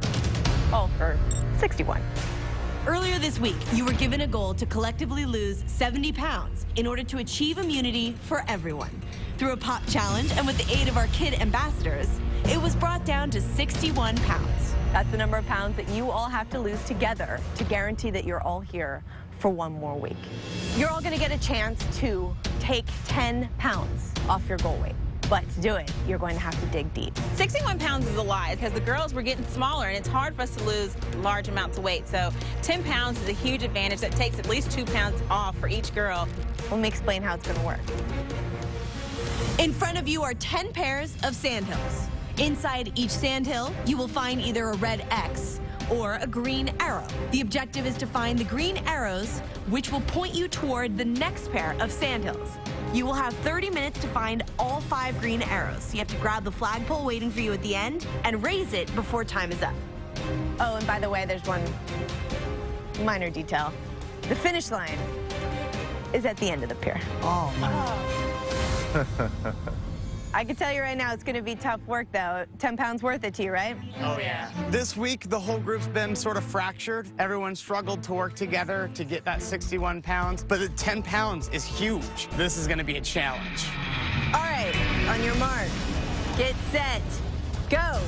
all for 61. Earlier this week, you were given a goal to collectively lose 70 pounds in order to achieve immunity for everyone. Through a pop challenge and with the aid of our kid ambassadors, it was brought down to 61 pounds. That's the number of pounds that you all have to lose together to guarantee that you're all here for one more week. You're all gonna get a chance to take 10 pounds off your goal weight. But to do it, you're going to have to dig deep. 61 pounds is a lie because the girls were getting smaller and it's hard for us to lose large amounts of weight. So 10 pounds is a huge advantage. That takes at least 2 pounds off for each girl. Let me explain how it's going to work. In front of you are 10 pairs of sandhills. Inside each sandhill, you will find either a red X or a green arrow. The objective is to find the green arrows, which will point you toward the next pair of sandhills. You will have 30 minutes to find all 5 green arrows. You have to grab the flagpole waiting for you at the end and raise it before time is up. Oh, and by the way, there's one minor detail. The finish line is at the end of the pier. Oh, I can tell you right now, it's going to be tough work, though. 10 pounds worth it to you, right? Oh, yeah. This week, the whole group's been sort of fractured. Everyone struggled to work together to get that 61 pounds, but the 10 pounds is huge. This is going to be a challenge. All right, on your mark, get set, go.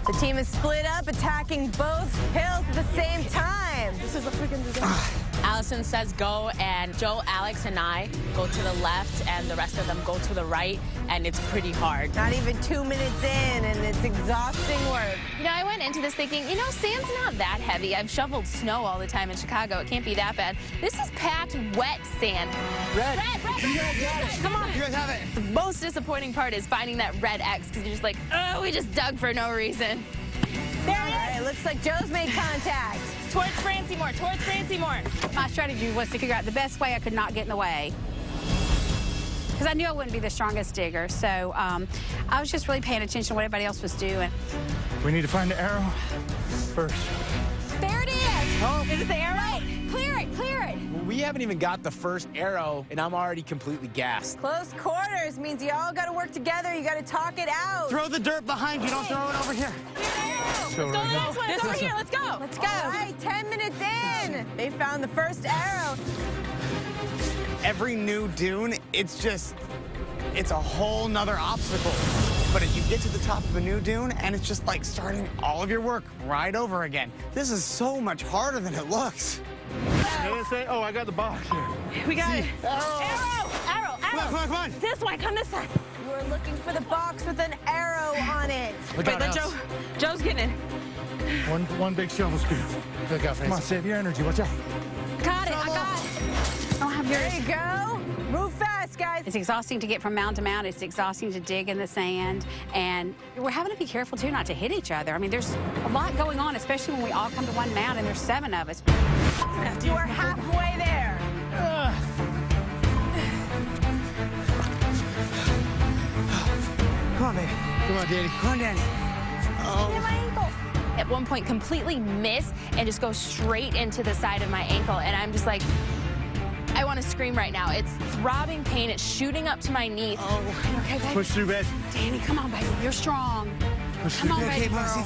The team is split up, attacking both hills at the same time. This is a freaking disaster. Allison says go, and Joe, Alex, and I go to the left, and the rest of them go to the right, and it's pretty hard. Not even 2 minutes in, and it's exhausting work. You know, I went into this thinking, you know, sand's not that heavy. I've shoveled snow all the time in Chicago. It can't be that bad. This is packed, wet sand. Red. You guys got it. Come on. You guys have it. The most disappointing part is finding that red X, because you're just like, oh, we just dug for no reason. There it is. All right, looks like Joe's made contact. Towards Francie more, towards Francie more. My strategy was to figure out the best way I could not get in the way, because I knew I wouldn't be the strongest digger. So I was just really paying attention to what everybody else was doing. We need to find the arrow first. There it is. Oh. Is it the arrow? Right. Clear it, clear it. Well, we haven't even got the first arrow, and I'm already completely gassed. Close quarters means you all got to work together. You got to talk it out. Throw the dirt behind you. Don't throw it over here. Let's go the next one. It's over here. Let's go. Let's go. All right, 10 minutes in. They found the first arrow. Every new dune, it's a whole nother obstacle. But if you get to the top of a new dune, and it's just like starting all of your work right over again. This is so much harder than it looks. Oh, I got the box here. We got it. Arrow. Come on. This way, come this side. You are looking for the box with an arrow on it. Look Wait, out, let Joe's getting it. One big shovel scoop. Look out, Come on, save your energy. Watch out. Got it. I got it. I don't have There you go. Move fast, guys. It's exhausting to get from mound to mound. It's exhausting to dig in the sand. And we're having to be careful, too, not to hit each other. I mean, there's a lot going on, especially when we all come to one mound, and there's 7 of us. You are halfway there. Come on, baby. Come on, Daddy. Come on, Daddy. At one point, completely miss and just go straight into the side of my ankle. And I'm just like, I want to scream right now. It's throbbing pain. It's shooting up to my knee. Oh, okay, baby. Push through, babe. Danny, come on, baby. You're strong. Come on, baby girl.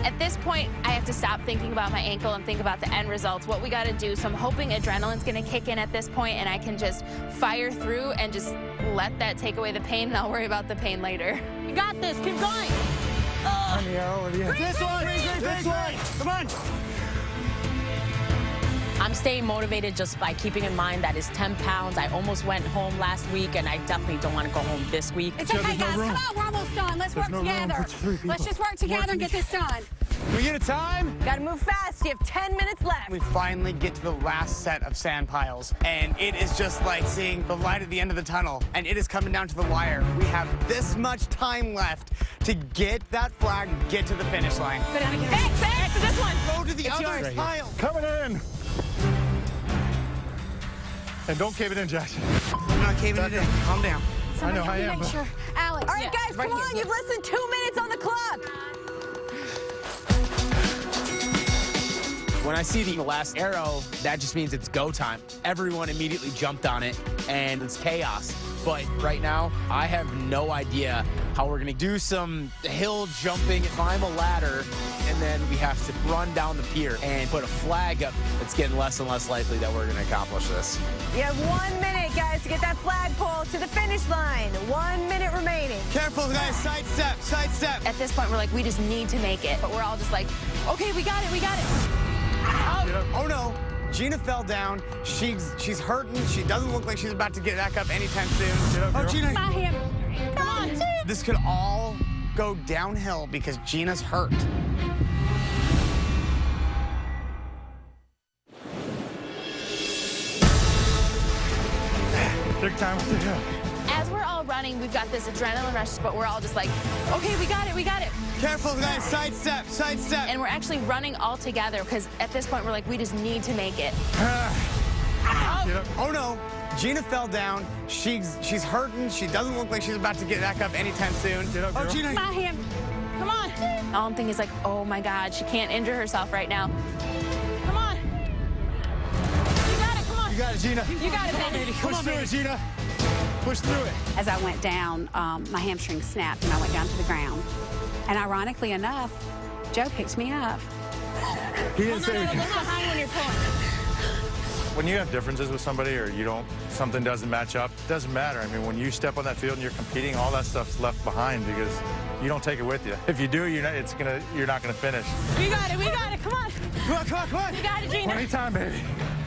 At this point, I have to stop thinking about my ankle and think about the end results, what we got to do. So I'm hoping adrenaline's going to kick in at this point, and I can just fire through and just let that take away the pain, and I'll worry about the pain later. You got this. Keep going. On the arrow over the edge. This way. Come on. I'm staying motivated just by keeping in mind that it's 10 pounds. I almost went home last week, and I definitely don't want to go home this week. It's okay, guys. Come on, we're almost done. Let's work together. Let's just work together and get this done. We get a time? Got to move fast. You have 10 minutes left. We finally get to the last set of sand piles, and it is just like seeing the light at the end of the tunnel, and it is coming down to the wire. We have this much time left to get that flag, get to the finish line. Go down again. Back to this one. Go to the other pile. Coming in. And don't cave it in, Jackson. I'm not caving it in. Calm down. I know I am. Make sure. Alex. All right, guys, come on. You've less than 2 minutes on the clock. When I see the last arrow, that just means it's go time. Everyone immediately jumped on it, and it's chaos. But right now, I have no idea how we're gonna do some hill jumping, climb a ladder, and then we have to run down the pier and put a flag up. It's getting less and less likely that we're gonna accomplish this. You have 1 minute, guys, to get that flagpole to the finish line. 1 minute remaining. Careful, guys. Sidestep. At this point, we're like, we just need to make it. But we're all just like, okay, we got it. Oh no. Gina fell down. She's hurting. She doesn't look like she's about to get back up anytime soon. Oh, Gina. Not him. Come on. This could all go downhill because Gina's hurt. Big time with the hill. As we're all running, we've got this adrenaline rush, but we're all just like, okay, we got it, we got it. Careful, guys, sidestep, sidestep. And we're actually running all together because at this point we're like, we just need to make it. Oh no, Gina fell down. She's hurting. She doesn't look like she's about to get back up anytime soon. Get up, girl. Oh, Gina. My hand. Come on. All I'm thinking is like, oh my God, she can't injure herself right now. Come on. You got it, come on. You got it, Gina. You got it, baby. Push through it, Gina. Push through it. As I went down, my hamstring snapped and I went down to the ground. And ironically enough, Joe picked me up. He didn't say Look behind when you're pulling. When you have differences with somebody or something doesn't match up, it doesn't matter. I mean, when you step on that field and you're competing, all that stuff's left behind because you don't take it with you. If you do, you're not gonna finish. We got it, come on. Come on, come on, come on. You got it, Gina. Anytime, baby.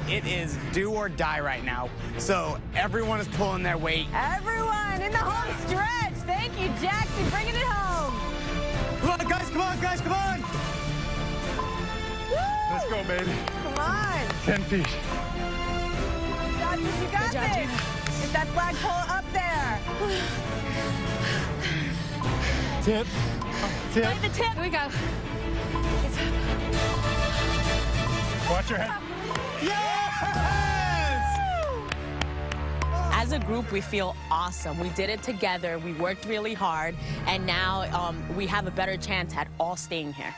It is do or die right now. So everyone is pulling their weight. Everyone in the home stretch. Thank you, Jackson, bringing it home. Come on, guys, come on, guys, come on. Woo! Let's go, baby. Come on. 10 feet. You got this. Get that flagpole up there. Tip. Tip. Right the tip. Here we go. Watch your head. Yes! As a group, we feel awesome. We did it together. We worked really hard. And now we have a better chance at all staying here.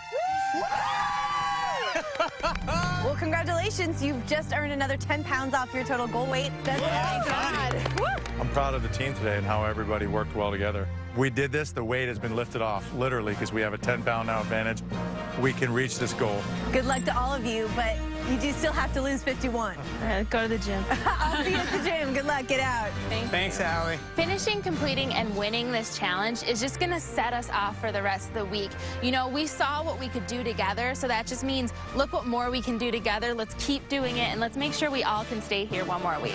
Well, congratulations. You've just earned another 10 pounds off your total goal weight. That's I'm proud of the team today and how everybody worked well together. We did this, the weight has been lifted off, literally, because we have a 10-pound now advantage. We can reach this goal. Good luck to all of you, but you do still have to lose 51. Go to the gym. I'll see you at the gym. Good luck. Get out. Thanks, Allie. Finishing, completing, and winning this challenge is just gonna set us off for the rest of the week. You know, we saw what we could do together, so that just means look what more we can do together. Let's keep doing it, and let's make sure we all can stay here one more week.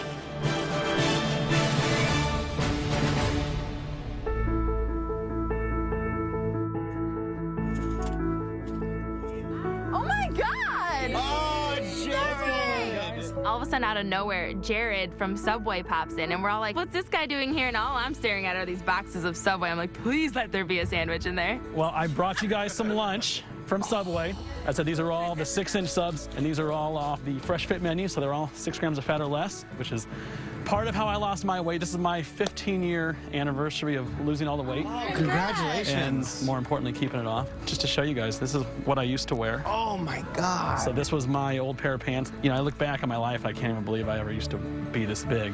Oh, my God. Oh, Jared. All of a sudden, out of nowhere, Jared from Subway pops in, and we're all like, what's this guy doing here? And all I'm staring at are these boxes of Subway. I'm like, please let there be a sandwich in there. Well, I brought you guys some lunch from Subway. I said these are all the 6-inch subs, and these are all off the Fresh Fit menu, so they're all 6 grams of fat or less, which is part of how I lost my weight. This is my 15-year anniversary of losing all the weight. Oh, congratulations. And more importantly, keeping it off. Just to show you guys, this is what I used to wear. Oh, my God. So this was my old pair of pants. You know, I look back on my life, I can't even believe I ever used to be this big.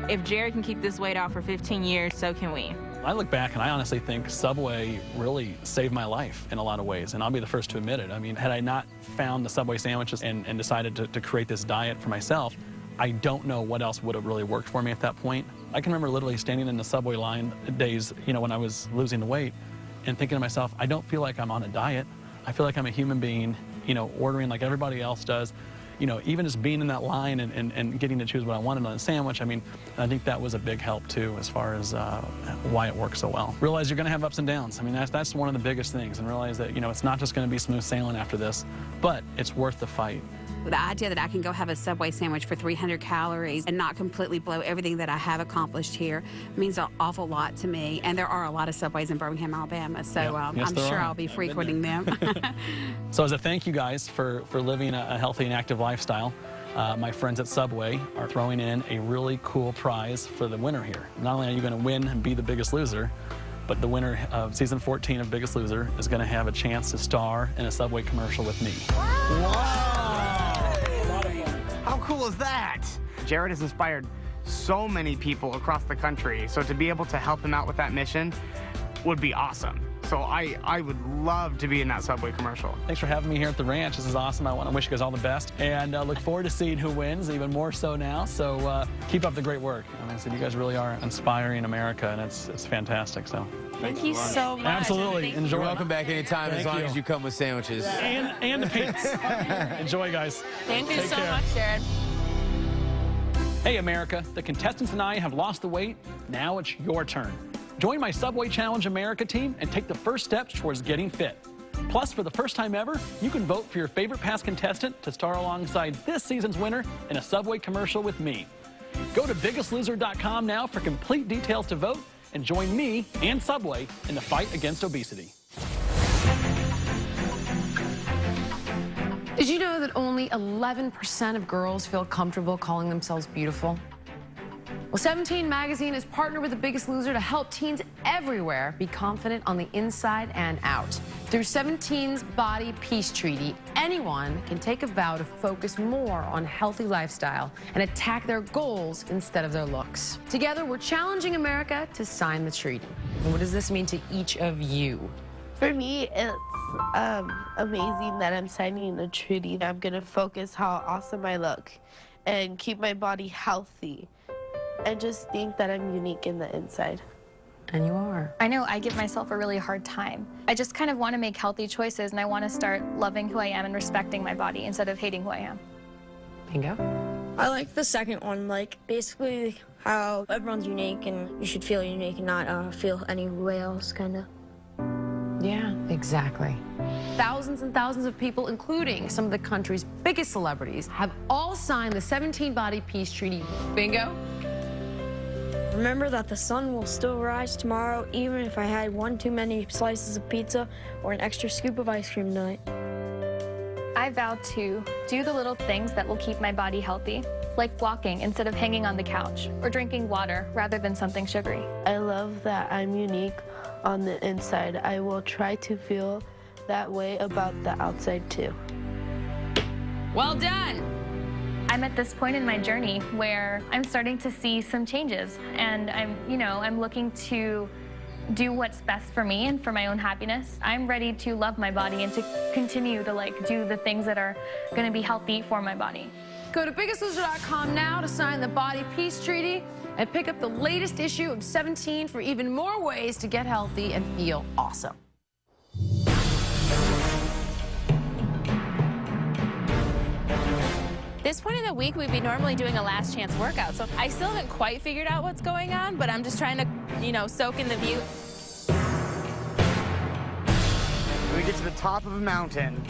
If Jared can keep this weight off for 15 years, so can we. I look back and I honestly think Subway really saved my life in a lot of ways, and I'll be the first to admit it. I mean, had I not found the Subway sandwiches and decided to create this diet for myself, I don't know what else would have really worked for me at that point. I can remember literally standing in the Subway line days, you know, when I was losing the weight and thinking to myself, I don't feel like I'm on a diet. I feel like I'm a human being, you know, ordering like everybody else does. You know, even just being in that line and getting to choose what I wanted on a sandwich, I mean, I think that was a big help too as far as why it works so well. Realize you're gonna have ups and downs. I mean, that's one of the biggest things, and realize that, you know, it's not just gonna be smooth sailing after this, but it's worth the fight. The idea that I can go have a Subway sandwich for 300 calories and not completely blow everything that I have accomplished here means an awful lot to me. And there are a lot of Subways in Birmingham, Alabama, so Yes, I'm there sure are. I'll be frequenting them. So as a thank you guys for living a healthy and active lifestyle, my friends at Subway are throwing in a really cool prize for the winner here. Not only are you going to win and be the biggest loser, but the winner of season 14 of Biggest Loser is going to have a chance to star in a Subway commercial with me. Wow. How cool is that? Jared has inspired so many people across the country, so to be able to help him out with that mission would be awesome. So I would love to be in that Subway commercial. Thanks for having me here at the ranch. This is awesome. I want to wish you guys all the best, and look forward to seeing who wins, even more so now. So keep up the great work. I said, you guys really are inspiring America, and it's fantastic. So Thank you so much. Absolutely. Enjoy. You're welcome back anytime as long Thank as you come with sandwiches. And the pants. Enjoy, guys. Thank you Take so care. much, Jared. Hey, America. The contestants and I have lost the weight. Now it's your turn. Join my Subway Challenge America team and take the first steps towards getting fit. Plus, for the first time ever, you can vote for your favorite past contestant to star alongside this season's winner in a Subway commercial with me. Go to biggestloser.com now for complete details to vote and join me and Subway in the fight against obesity. Did you know that only 11% of girls feel comfortable calling themselves beautiful? Well, 17 magazine has partnered with The Biggest Loser to help teens everywhere be confident on the inside and out. Through 17's Body Peace Treaty, anyone can take a vow to focus more on healthy lifestyle and attack their goals instead of their looks. Together, we're challenging America to sign the treaty. And what does this mean to each of you? For me, it's amazing that I'm signing the treaty. I'm going to focus how awesome I look and keep my body healthy and just think that I'm unique in the inside. And you are. I know I give myself a really hard time. I just kind of want to make healthy choices, and I want to start loving who I am and respecting my body instead of hating who I am. Bingo. I like the second one, like basically how everyone's unique and you should feel unique and not feel any way else, kind of. Yeah, exactly. Thousands and thousands of people, including some of the country's biggest celebrities, have all signed the 17 Body Peace Treaty. Bingo. Remember that the sun will still rise tomorrow, even if I had one too many slices of pizza or an extra scoop of ice cream tonight. I vow to do the little things that will keep my body healthy, like walking instead of hanging on the couch, or drinking water rather than something sugary. I love that I'm unique on the inside. I will try to feel that way about the outside too. Well done. I'm at this point in my journey where I'm starting to see some changes, and I'm looking to do what's best for me and for my own happiness. I'm ready to love my body and to continue to do the things that are going to be healthy for my body. Go to biggestloser.com now to sign the Body Peace Treaty and pick up the latest issue of 17 for even more ways to get healthy and feel awesome. This point in the week, we'd be normally doing a last chance workout, so I still haven't quite figured out what's going on, but I'm just trying to, soak in the view. We get to the top of a mountain,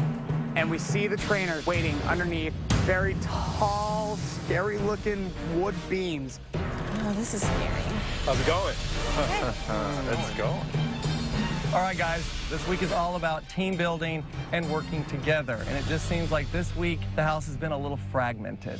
and we see the trainer waiting underneath very tall, scary-looking wood beams. Oh, this is scary. How's it going? Let's go. All right, guys, this week is all about team building and working together. And it just seems like this week, the house has been a little fragmented.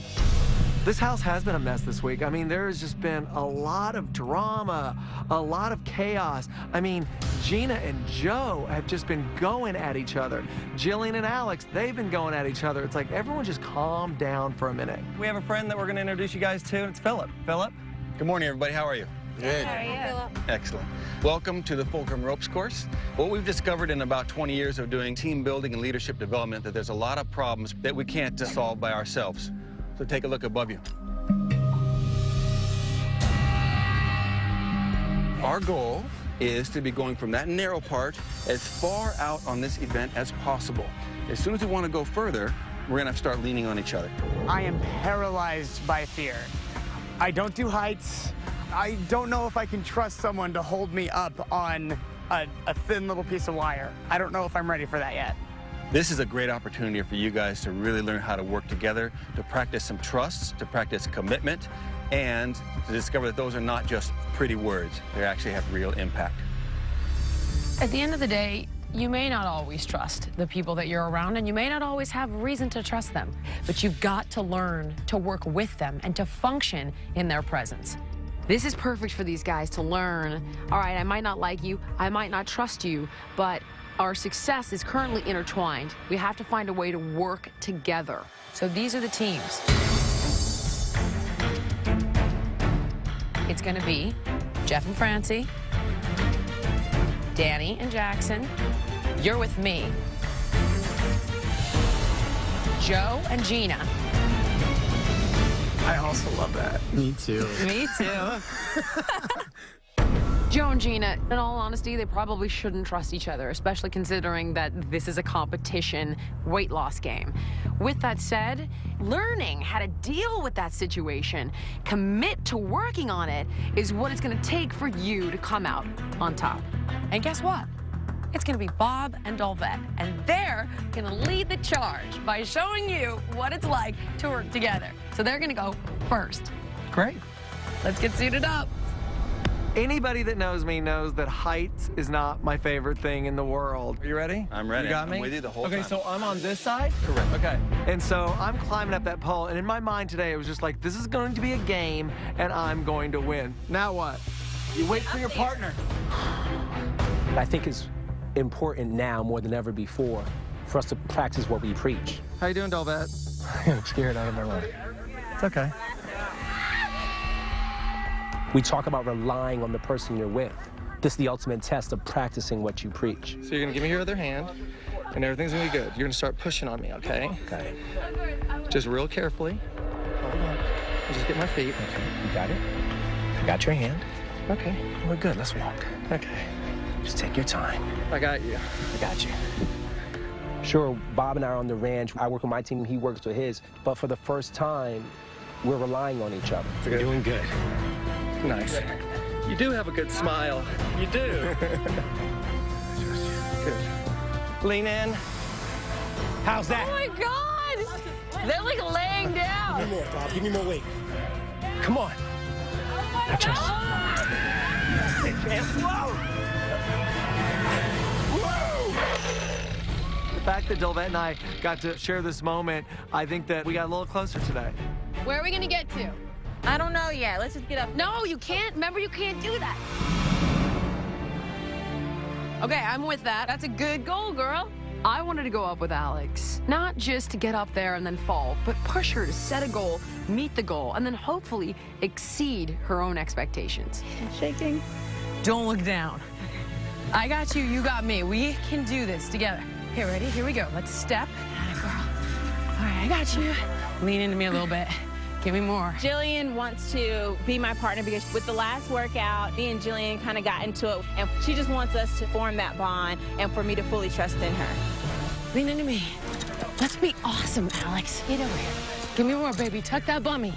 This house has been a mess this week. I mean, there has just been a lot of drama, a lot of chaos. I mean, Gina and Joe have just been going at each other. Jillian and Alex, they've been going at each other. It's like everyone just calm down for a minute. We have a friend that we're going to introduce you guys to, and it's Philip. Philip? Good morning, everybody. How are you? Good. How are you? Excellent. Welcome to the Fulcrum Ropes course. What we've discovered in about 20 years of doing team building and leadership development that there's a lot of problems that we can't solve by ourselves. So take a look above you. Our goal is to be going from that narrow part as far out on this event as possible. As soon as we want to go further, we're going to have to start leaning on each other. I am paralyzed by fear. I don't do heights. I don't know if I can trust someone to hold me up on a thin little piece of wire. I don't know if I'm ready for that yet. This is a great opportunity for you guys to really learn how to work together, to practice some trust, to practice commitment, and to discover that those are not just pretty words. They actually have real impact. At the end of the day, you may not always trust the people that you're around, and you may not always have reason to trust them, but you've got to learn to work with them and to function in their presence. This is perfect for these guys to learn, all right, I might not like you, I might not trust you, but our success is currently intertwined. We have to find a way to work together. So these are the teams. It's going to be Jeff and Francie, Danny and Jackson, you're with me, Joe and Gina. I also love that. Me too. Me too. Joe and Gina, in all honesty, they probably shouldn't trust each other, especially considering that this is a competition weight loss game. With that said, learning how to deal with that situation, commit to working on it, is what it's going to take for you to come out on top. And guess what? It's going to be Bob and Dolvette, and they're going to lead the charge by showing you what it's like to work together. So they're going to go first. Great. Let's get suited up. Anybody that knows me knows that height is not my favorite thing in the world. Are you ready? I'm ready. You got me? I'm with you the whole time. Okay, so I'm on this side? Correct. Okay. And so I'm climbing up that pole, and in my mind today, it was just like, this is going to be a game, and I'm going to win. Now what? You wait for your partner. I think it's important now more than ever before for us to practice what we preach. How you doing, Dolvet? I'm scared out of my mind. It's okay. We talk about relying on the person you're with. This is the ultimate test of practicing what you preach. So you're gonna give me your other hand, and everything's gonna be good. You're gonna start pushing on me, okay? Okay. Just real carefully. Hold on. I'll just get my feet. Okay, you got it? I got your hand. Okay. We're good, let's walk. Okay. Just take your time. I got you. I got you. Sure, Bob and I are on the ranch. I work with my team, he works with his. But for the first time, we're relying on each other. We're doing good. Nice. You do have a good smile. You do. Good. Lean in. How's that? Oh my God! They're like laying down. Give me more, Bob. Give me more weight. Come on. Oh The fact that Dolvet and I got to share this moment, I think that we got a little closer today. Where are we gonna get to? I don't know yet. Let's just get up. No, you can't. Remember, you can't do that. Okay, I'm with that. That's a good goal, girl. I wanted to go up with Alex, not just to get up there and then fall, but push her to set a goal, meet the goal, and then hopefully exceed her own expectations. Shaking. Don't look down. I got you, you got me. We can do this together. Okay, ready? Here we go. Let's step. Atta girl. All right, I got you. Lean into me a little bit. Give me more. Jillian wants to be my partner because with the last workout, me and Jillian kind of got into it, and she just wants us to form that bond and for me to fully trust in her. Lean into me. Let's be awesome, Alex. Get over here. Give me more, baby. Tuck that bummy.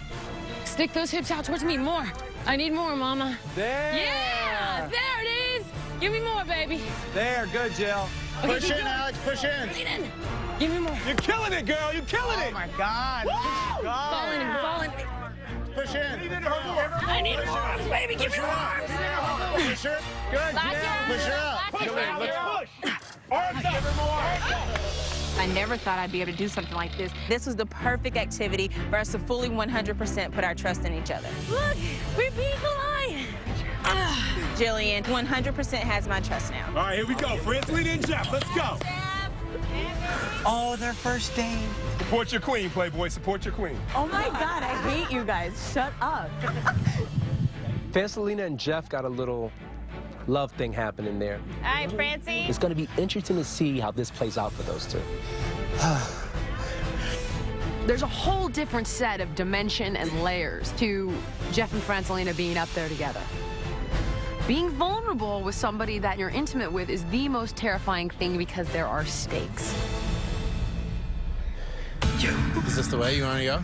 Stick those hips out towards me. More. I need more, Mama. There. Yeah, there it is. Give me more, baby. There, good, Jill. Okay, Push in, Alex, push in. Lean in. Give me more. You're killing it, girl. You're killing it. Oh my God. Falling and falling. Push in. I need more arms, baby. Give me more arms. Push her. Good, Back Jill. up. Push her up. Back up. Let's push. Arms up. Give her more. I never thought I'd be able to do something like this. This was the perfect activity for us to fully 100% put our trust in each other. Look, we beat the line. Jillian 100% has my trust now. All right, here we go. Francine and Jeff, let's go. Oh, their first date. Support your queen, Playboy. Support your queen. Oh my God, I hate you guys. Shut up. Fancelina and Jeff got a little love thing happening there. All right, Francie. It's going to be interesting to see how this plays out for those two. There's a whole different set of dimension and layers to Jeff and Francelina being up there together. Being vulnerable with somebody that you're intimate with is the most terrifying thing because there are stakes. Is this the way you want to go?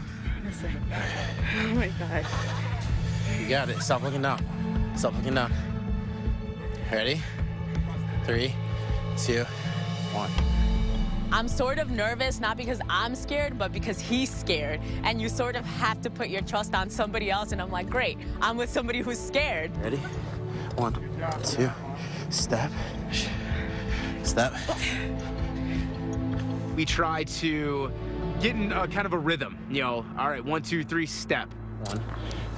Oh my God. You got it. Stop looking down. Stop looking down. Ready? 3, 2, 1. I'm sort of nervous, not because I'm scared, but because he's scared. And you sort of have to put your trust on somebody else. And I'm like, great, I'm with somebody who's scared. Ready? 1, 2, step, step. We try to get in kind of a rhythm, you know. All right, 1, 2, 3, step. 1.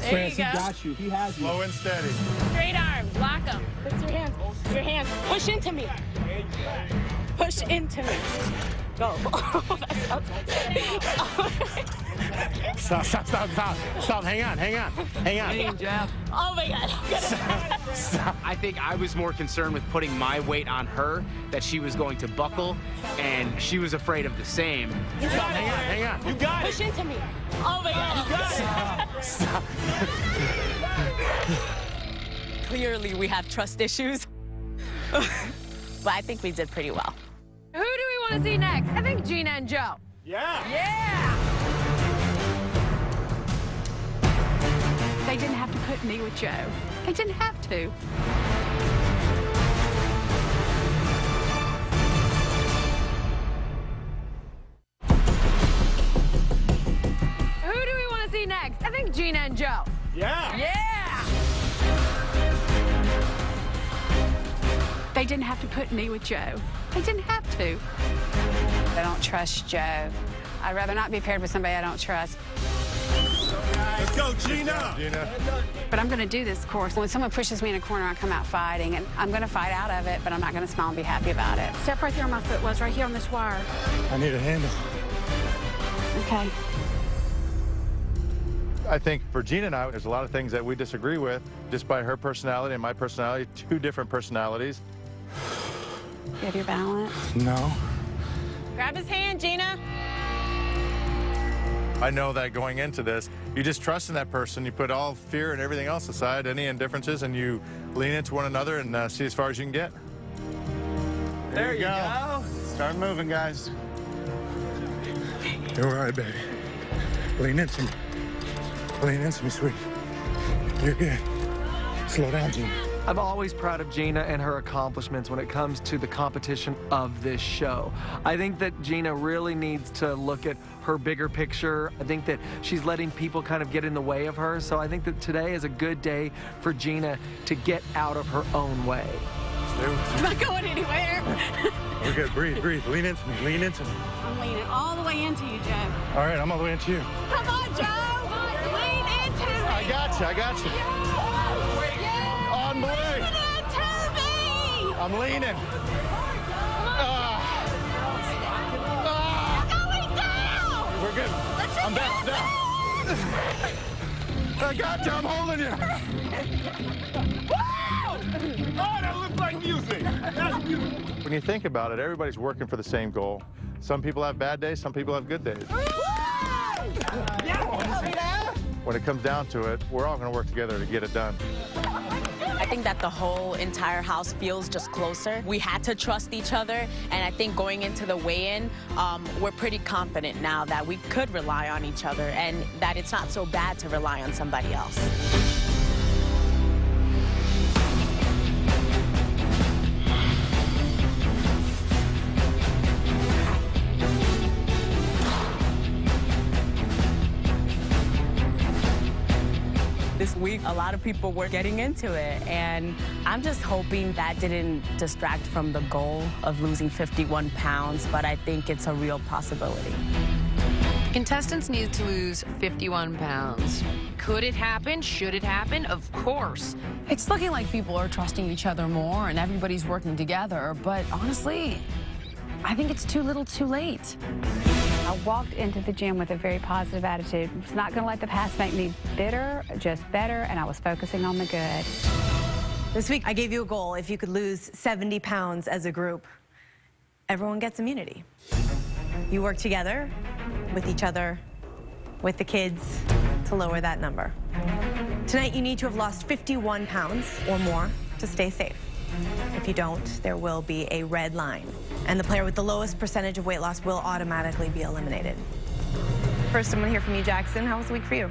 There you go. He got you. He has you. Slow and steady. Straight arms, lock them. Put your hands. Your hands. Push into me. Push into me. Go. That sounds Stop, stop, stop, stop. Stop, hang on, hang on, hang on. Hey, Jeff. Oh my God. Stop. I think I was more concerned with putting my weight on her, that she was going to buckle, and she was afraid of the same. Stop, hang on, hang on. You got Push it. into me. Oh my God. You got it. Stop. Clearly we have trust issues. But I think we did pretty well. Who do we want to see next? I think Gina and Joe. Yeah. Yeah! They didn't have to put me with Joe. They didn't have to. Who do we want to see next? I think Gina and Joe. Yeah. Yeah! They didn't have to put me with Joe. They didn't have to. I don't trust Joe. I'd rather not be paired with somebody I don't trust. Let's go, Gina. But I'm going to do this course. When someone pushes me in a corner, I come out fighting, and I'm going to fight out of it, but I'm not going to smile and be happy about it. Step right there where my foot was, right here on this wire. I need a handle. Okay. I think for Gina and I, there's a lot of things that we disagree with just by her personality and my personality, two different personalities. You have your balance? No. Grab his hand, Gina. I know that going into this, you just trust in that person. You put all fear and everything else aside, any indifferences, and you lean into one another and see as far as you can get. There you go. Start moving, guys. You're all right, baby. Lean into me. Lean into me, sweet. You're good. Slow down, Gina. I'm always proud of Gina and her accomplishments when it comes to the competition of this show. I think that Gina really needs to look at her bigger picture. I think that she's letting people kind of get in the way of her. So I think that today is a good day for Gina to get out of her own way. I'm not going anywhere. We're good. Breathe, breathe. Lean into me. Lean into me. I'm leaning all the way into you, Joe. All right, I'm all the way into you. Come on, Joe. Lean into me. I got you. I got you. On the way. Lean into me. I'm leaning. Going down. We're good. I'm down. I got you. I'm holding you. Oh, that looks like music. That's beautiful. When you think about it, everybody's working for the same goal. Some people have bad days, some people have good days. When it comes down to it, we're all going to work together to get it done. I think that the whole entire house feels just closer. We had to trust each other, and I think going into the weigh-in, we're pretty confident now that we could rely on each other and that it's not so bad to rely on somebody else. This week, a lot of people were getting into it, and I'm just hoping that didn't distract from the goal of losing 51 pounds, but I think it's a real possibility. Contestants need to lose 51 pounds. Could it happen? Should it happen? Of course. It's looking like people are trusting each other more and everybody's working together, but honestly, I think it's too little too late. I walked into the gym with a very positive attitude. I was not going to let the past make me bitter, just better, and I was focusing on the good. This week, I gave you a goal. If you could lose 70 pounds as a group, everyone gets immunity. You work together with each other, with the kids, to lower that number. Tonight, you need to have lost 51 pounds or more to stay safe. If you don't, there will be a red line, and the player with the lowest percentage of weight loss will automatically be eliminated. First, I'm going to hear from you, Jackson. How was the week for you?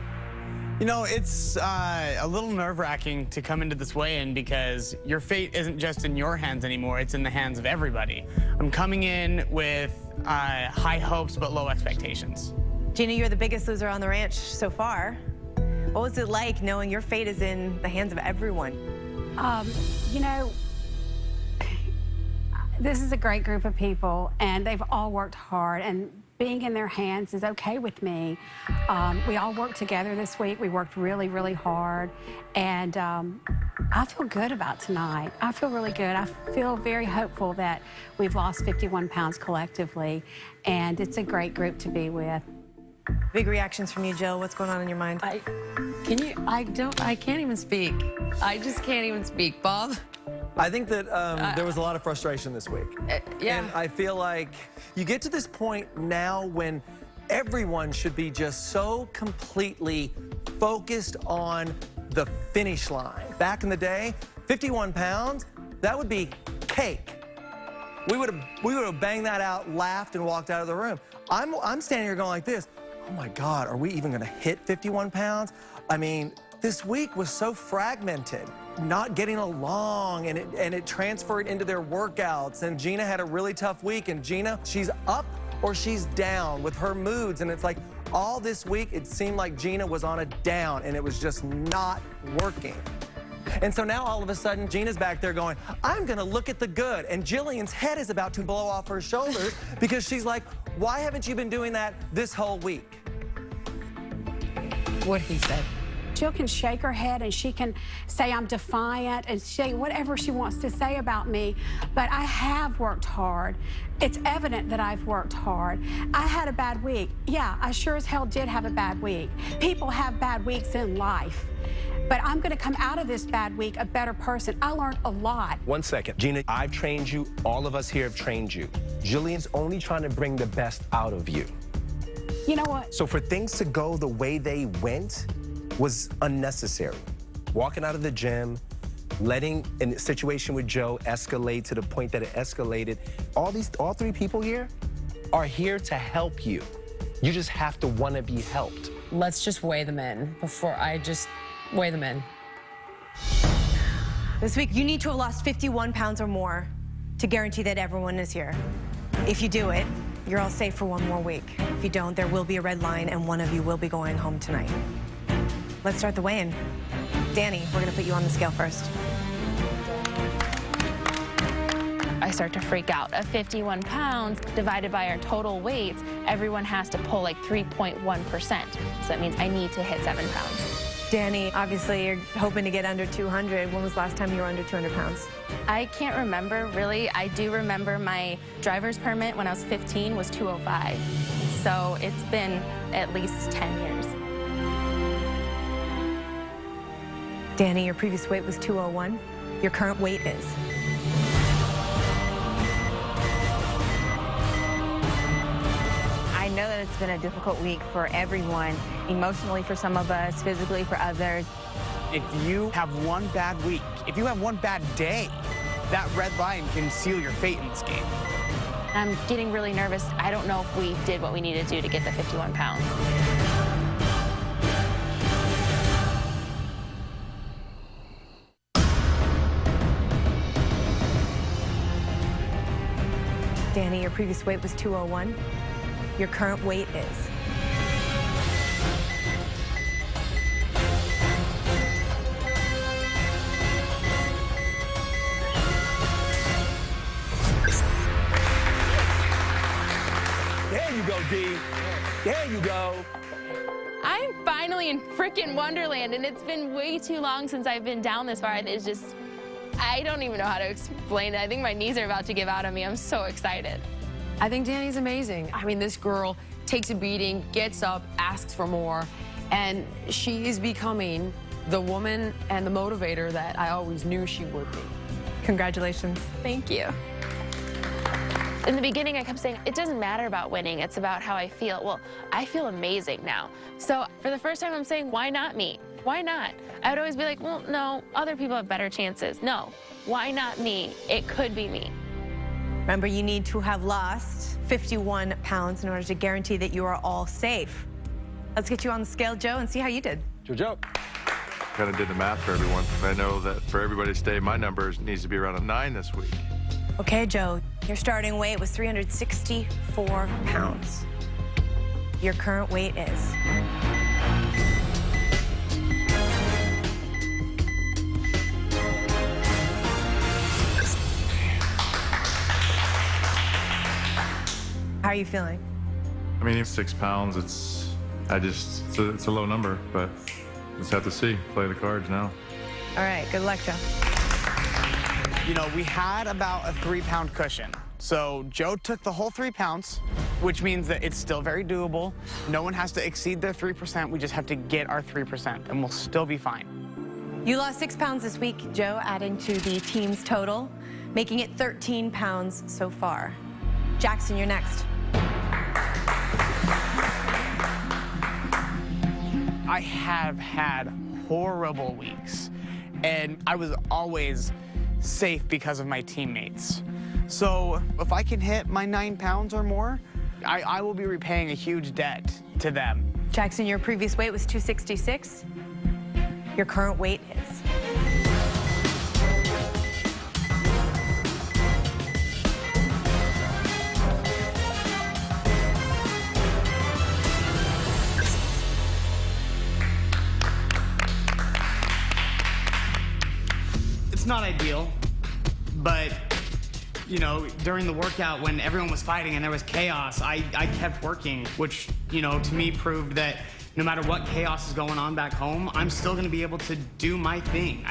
You know, it's a little nerve-wracking to come into this weigh-in because your fate isn't just in your hands anymore, it's in the hands of everybody. I'm coming in with high hopes but low expectations. Gina, you're the biggest loser on the ranch so far. What was it like knowing your fate is in the hands of everyone? You know, this is a great group of people, and they've all worked hard, and being in their hands is okay with me. We all worked together this week. We worked really, really hard, and I feel good about tonight. I feel really good. I feel very hopeful that we've lost 51 pounds collectively, and it's a great group to be with. Big reactions from you, Jill. What's going on in your mind? I can't even speak. I just can't even speak. Bob? I think that there was a lot of frustration this week. Yeah. And I feel like you get to this point now when everyone should be just so completely focused on the finish line. Back in the day, 51 pounds, that would be cake. We would have banged that out, laughed, and walked out of the room. I'm standing here going like this. Oh my God, are we even gonna hit 51 pounds? I mean, this week was so fragmented, not getting along, and it transferred into their workouts. And Gina had a really tough week, and Gina, she's up or she's down with her moods. And it's like all this week, it seemed like Gina was on a down, and it was just not working. And so now all of a sudden, Gina's back there going, I'm gonna look at the good. And Jillian's head is about to blow off her shoulders because she's like, why haven't you been doing that this whole week? What he said. Jill can shake her head and she can say I'm defiant and say whatever she wants to say about me, but I have worked hard. It's evident that I've worked hard. I had a bad week. Yeah, I sure as hell did have a bad week. People have bad weeks in life, but I'm gonna come out of this bad week a better person. I learned a lot. 1 second. Gina, I've trained you. All of us here have trained you. Jillian's only trying to bring the best out of you. You know what? So for things to go the way they went was unnecessary. Walking out of the gym, letting a situation with Joe escalate to the point that it escalated. All three people here are here to help you. You just have to want to be helped. Let's just weigh them in before I just weigh them in. This week, you need to have lost 51 pounds or more to guarantee that everyone is here. If you do it, you're all safe for one more week. If you don't, there will be a red line and one of you will be going home tonight. Let's start the weigh-in. Danny, we're gonna put you on the scale first. I start to freak out. At 51 pounds divided by our total weight, everyone has to pull like 3.1%. So that means I need to hit 7 pounds. Danny, obviously you're hoping to get under 200. When was the last time you were under 200 pounds? I can't remember, really. I do remember my driver's permit when I was 15 was 205. So it's been at least 10 years. Danny, your previous weight was 201. Your current weight is? I know that it's been a difficult week for everyone, emotionally for some of us, physically for others. If you have one bad week, if you have one bad day, that red line can seal your fate in this game. I'm getting really nervous. I don't know if we did what we needed to do to get the 51 pounds. Danny, your previous weight was 201. Your current weight is? There you go, D. There you go. I'm finally in frickin' Wonderland, and it's been way too long since I've been down this far. It's just, I don't even know how to explain it. I think my knees are about to give out on me. I'm so excited. I think Danny's amazing. I mean, this girl takes a beating, gets up, asks for more, and she is becoming the woman and the motivator that I always knew she would be. Congratulations. Thank you. In the beginning, I kept saying, it doesn't matter about winning, it's about how I feel. Well, I feel amazing now. So for the first time, I'm saying, why not me? Why not? I would always be like, well, no, other people have better chances. No, why not me? It could be me. Remember, you need to have lost 51 pounds in order to guarantee that you are all safe. Let's get you on the scale, Joe, and see how you did. Joe. Kind of did the math for everyone. I know that for everybody to stay, my number needs to be around a 9 this week. Okay, Joe, your starting weight was 364 pounds. Your current weight is? How are you feeling? I mean, 6 pounds, it's a low number, but just have to see, play the cards now. All right, good luck, Joe. You know, we had about a 3-pound cushion. So Joe took the whole 3 pounds, which means that it's still very doable. No one has to exceed their 3%. We just have to get our 3%, and we'll still be fine. You lost 6 pounds this week, Joe, adding to the team's total, making it 13 pounds so far. Jackson, you're next. I have had horrible weeks, and I was always safe because of my teammates. So if I can hit my 9 pounds or more, I will be repaying a huge debt to them. Jackson, your previous weight was 266. Your current weight is? It's not ideal, but you know, during the workout when everyone was fighting and there was chaos, I kept working, which, you know, to me proved that no matter what chaos is going on back home, I'm still gonna be able to do my thing.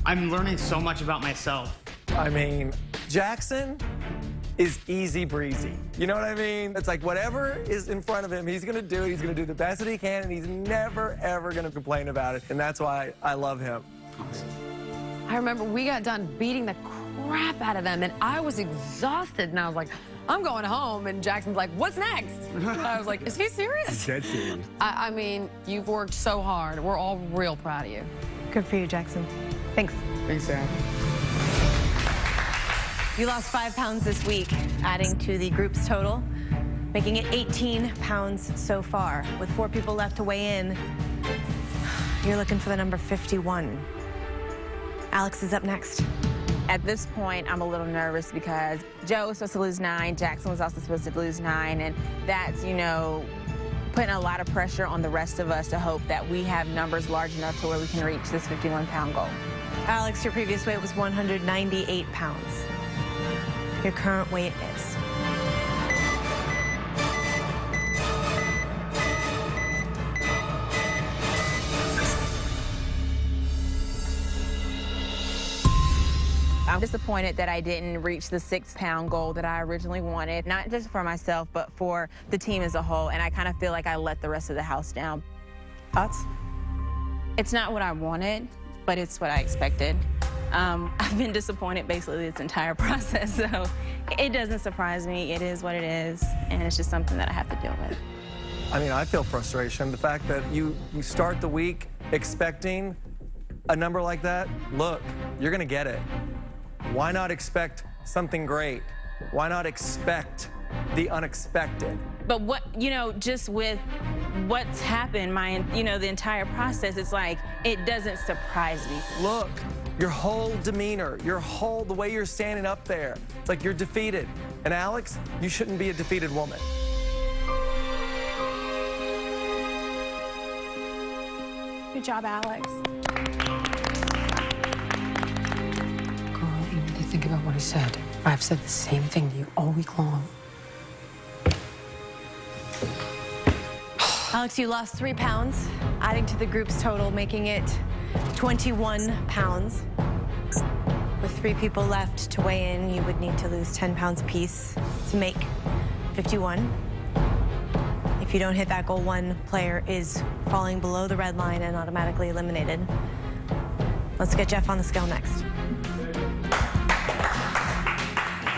I'm learning so much about myself. I mean, Jackson is easy breezy. You know what I mean? It's like whatever is in front of him, he's gonna do it. He's gonna do the best that he can, and he's never, ever gonna complain about it. And that's why I love him. I remember we got done beating the crap out of them, and I was exhausted, and I was like, I'm going home, and Jackson's like, what's next? And I was like, is he serious? Dead serious. I mean, you've worked so hard. We're all real proud of you. Good for you, Jackson. Thanks. Thanks, Sam. You lost 5 pounds this week, adding to the group's total, making it 18 pounds so far. With 4 people left to weigh in, you're looking for the number 51. Alex is up next. At this point, I'm a little nervous because Joe was supposed to lose 9, Jackson was also supposed to lose 9, and that's, you know, putting a lot of pressure on the rest of us to hope that we have numbers large enough to where we can reach this 51-pound goal. Alex, your previous weight was 198 pounds. Your current weight is... I'm disappointed that I didn't reach the 6-pound goal that I originally wanted, not just for myself, but for the team as a whole, and I kind of feel like I let the rest of the house down. Thoughts? It's not what I wanted, but it's what I expected. I've been disappointed basically this entire process, so it doesn't surprise me. It is what it is, and it's just something that I have to deal with. I mean, I feel frustration. The fact that you start the week expecting a number like that, look, you're gonna get it. Why not expect something great? Why not expect the unexpected? But what, you know, just with what's happened, the entire process, it's like, it doesn't surprise me. Look, your whole demeanor, the way you're standing up there, it's like you're defeated. And Alex, you shouldn't be a defeated woman. Good job, Alex. Girl, you need to think about what he said. I've said the same thing to you all week long. Alex, you lost 3 pounds, adding to the group's total, making it 21 pounds. With 3 people left to weigh in, you would need to lose 10 pounds apiece to make 51. If you don't hit that goal, one player is falling below the red line and automatically eliminated. Let's get Jeff on the scale next.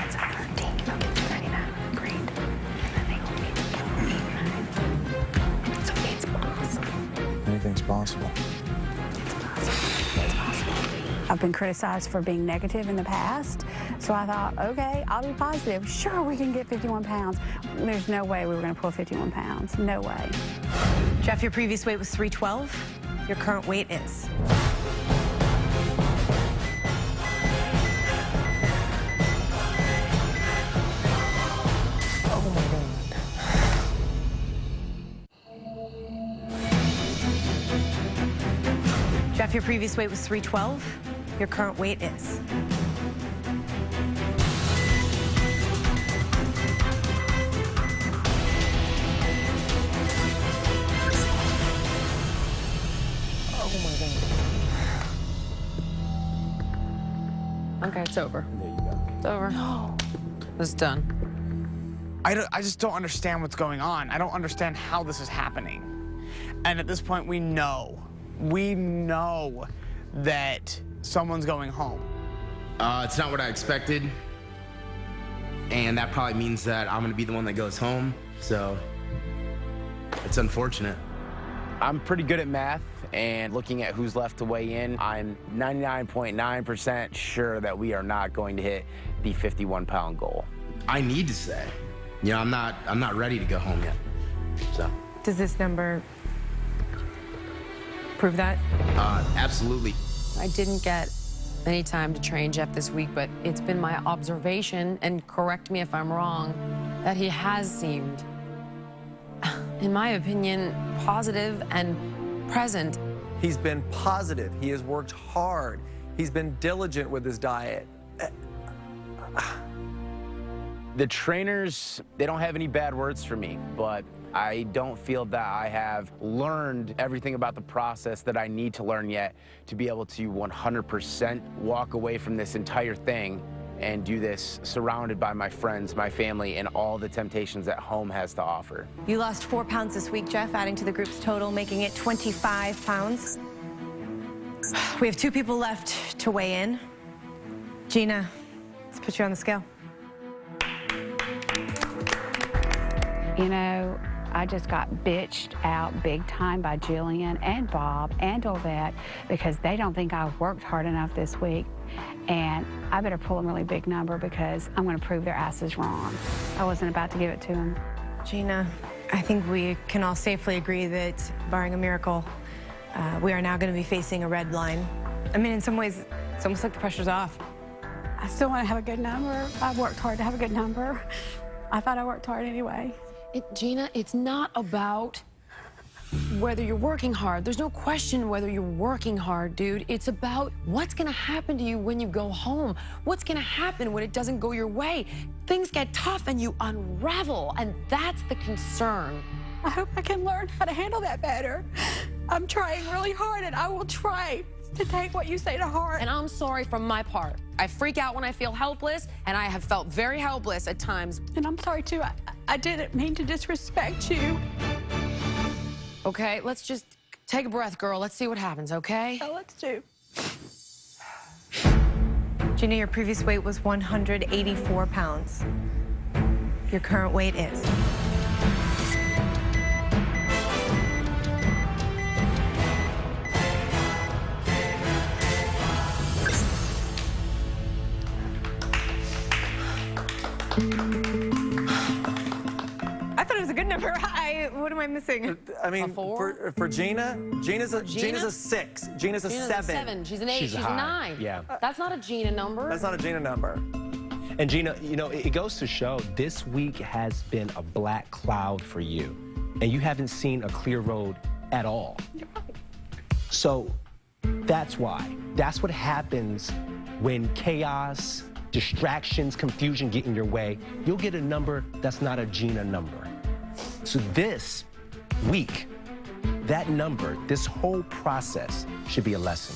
It's a 13. They'll get to 39. Great. And then they only need to 8. So it's possible. Anything's possible. I've been criticized for being negative in the past, so I thought, okay, I'll be positive. Sure, we can get 51 pounds. There's no way we were going to pull 51 pounds. No way. Jeff, your previous weight was 312. Your current weight is... Jeff, your previous weight was 312. Your current weight is... Okay, it's over. There you go. It's over. No. It's done. I just don't understand what's going on. I don't understand how this is happening. And at this point, we know that someone's going home. It's not what I expected. And that probably means that I'm gonna be the one that goes home. So it's unfortunate. I'm pretty good at math, and looking at who's left to weigh in, I'm 99.9% sure that we are not going to hit the 51-pound goal. I need to say, you know, I'm not ready to go home yet. So. Does this number prove that? Absolutely. I didn't get any time to train Jeff this week, but it's been my observation, and correct me if I'm wrong, that he has seemed, in my opinion, positive and present. He's been positive. He has worked hard. He's been diligent with his diet. The trainers, they don't have any bad words for me, but I don't feel that I have learned everything about the process that I need to learn yet to be able to 100% walk away from this entire thing and do this surrounded by my friends, my family, and all the temptations that home has to offer. You lost 4 pounds this week, Jeff, adding to the group's total, making it 25 pounds. We have 2 people left to weigh in. Gina, let's put you on the scale. You know, I just got bitched out big time by Jillian and Bob and Olvette because they don't think I worked hard enough this week. And I better pull a really big number because I'm going to prove their asses wrong. I wasn't about to give it to them. Gina, I think we can all safely agree that, barring a miracle, we are now going to be facing a red line. I mean, in some ways, it's almost like the pressure's off. I still want to have a good number. I've worked hard to have a good number. I thought I worked hard anyway. Gina, it's not about whether you're working hard. There's no question whether you're working hard, dude. It's about what's gonna happen to you when you go home. What's gonna happen when it doesn't go your way. Things get tough and you unravel, and that's the concern. I hope I can learn how to handle that better. I'm trying really hard, and I will try to take what you say to heart. And I'm sorry from my part. I freak out when I feel helpless, and I have felt very helpless at times. And I'm sorry, too. I didn't mean to disrespect you. Okay, let's just take a breath, girl. Let's see what happens, okay? Oh, let's do. Gina, your previous weight was 184 pounds. Your current weight is? I thought it was a good number. What am I missing? I mean, for Gina, Gina's a 6. Gina's a 7. She's an 8. She's a 9. Yeah. That's not a Gina number. That's not a Gina number. And Gina, you know, it goes to show this week has been a black cloud for you, and you haven't seen a clear road at all. You're right. So that's why. That's what happens when chaos, distractions, confusion get in your way. You'll get a number that's not a Gina number. So this week, that number, this whole process should be a lesson.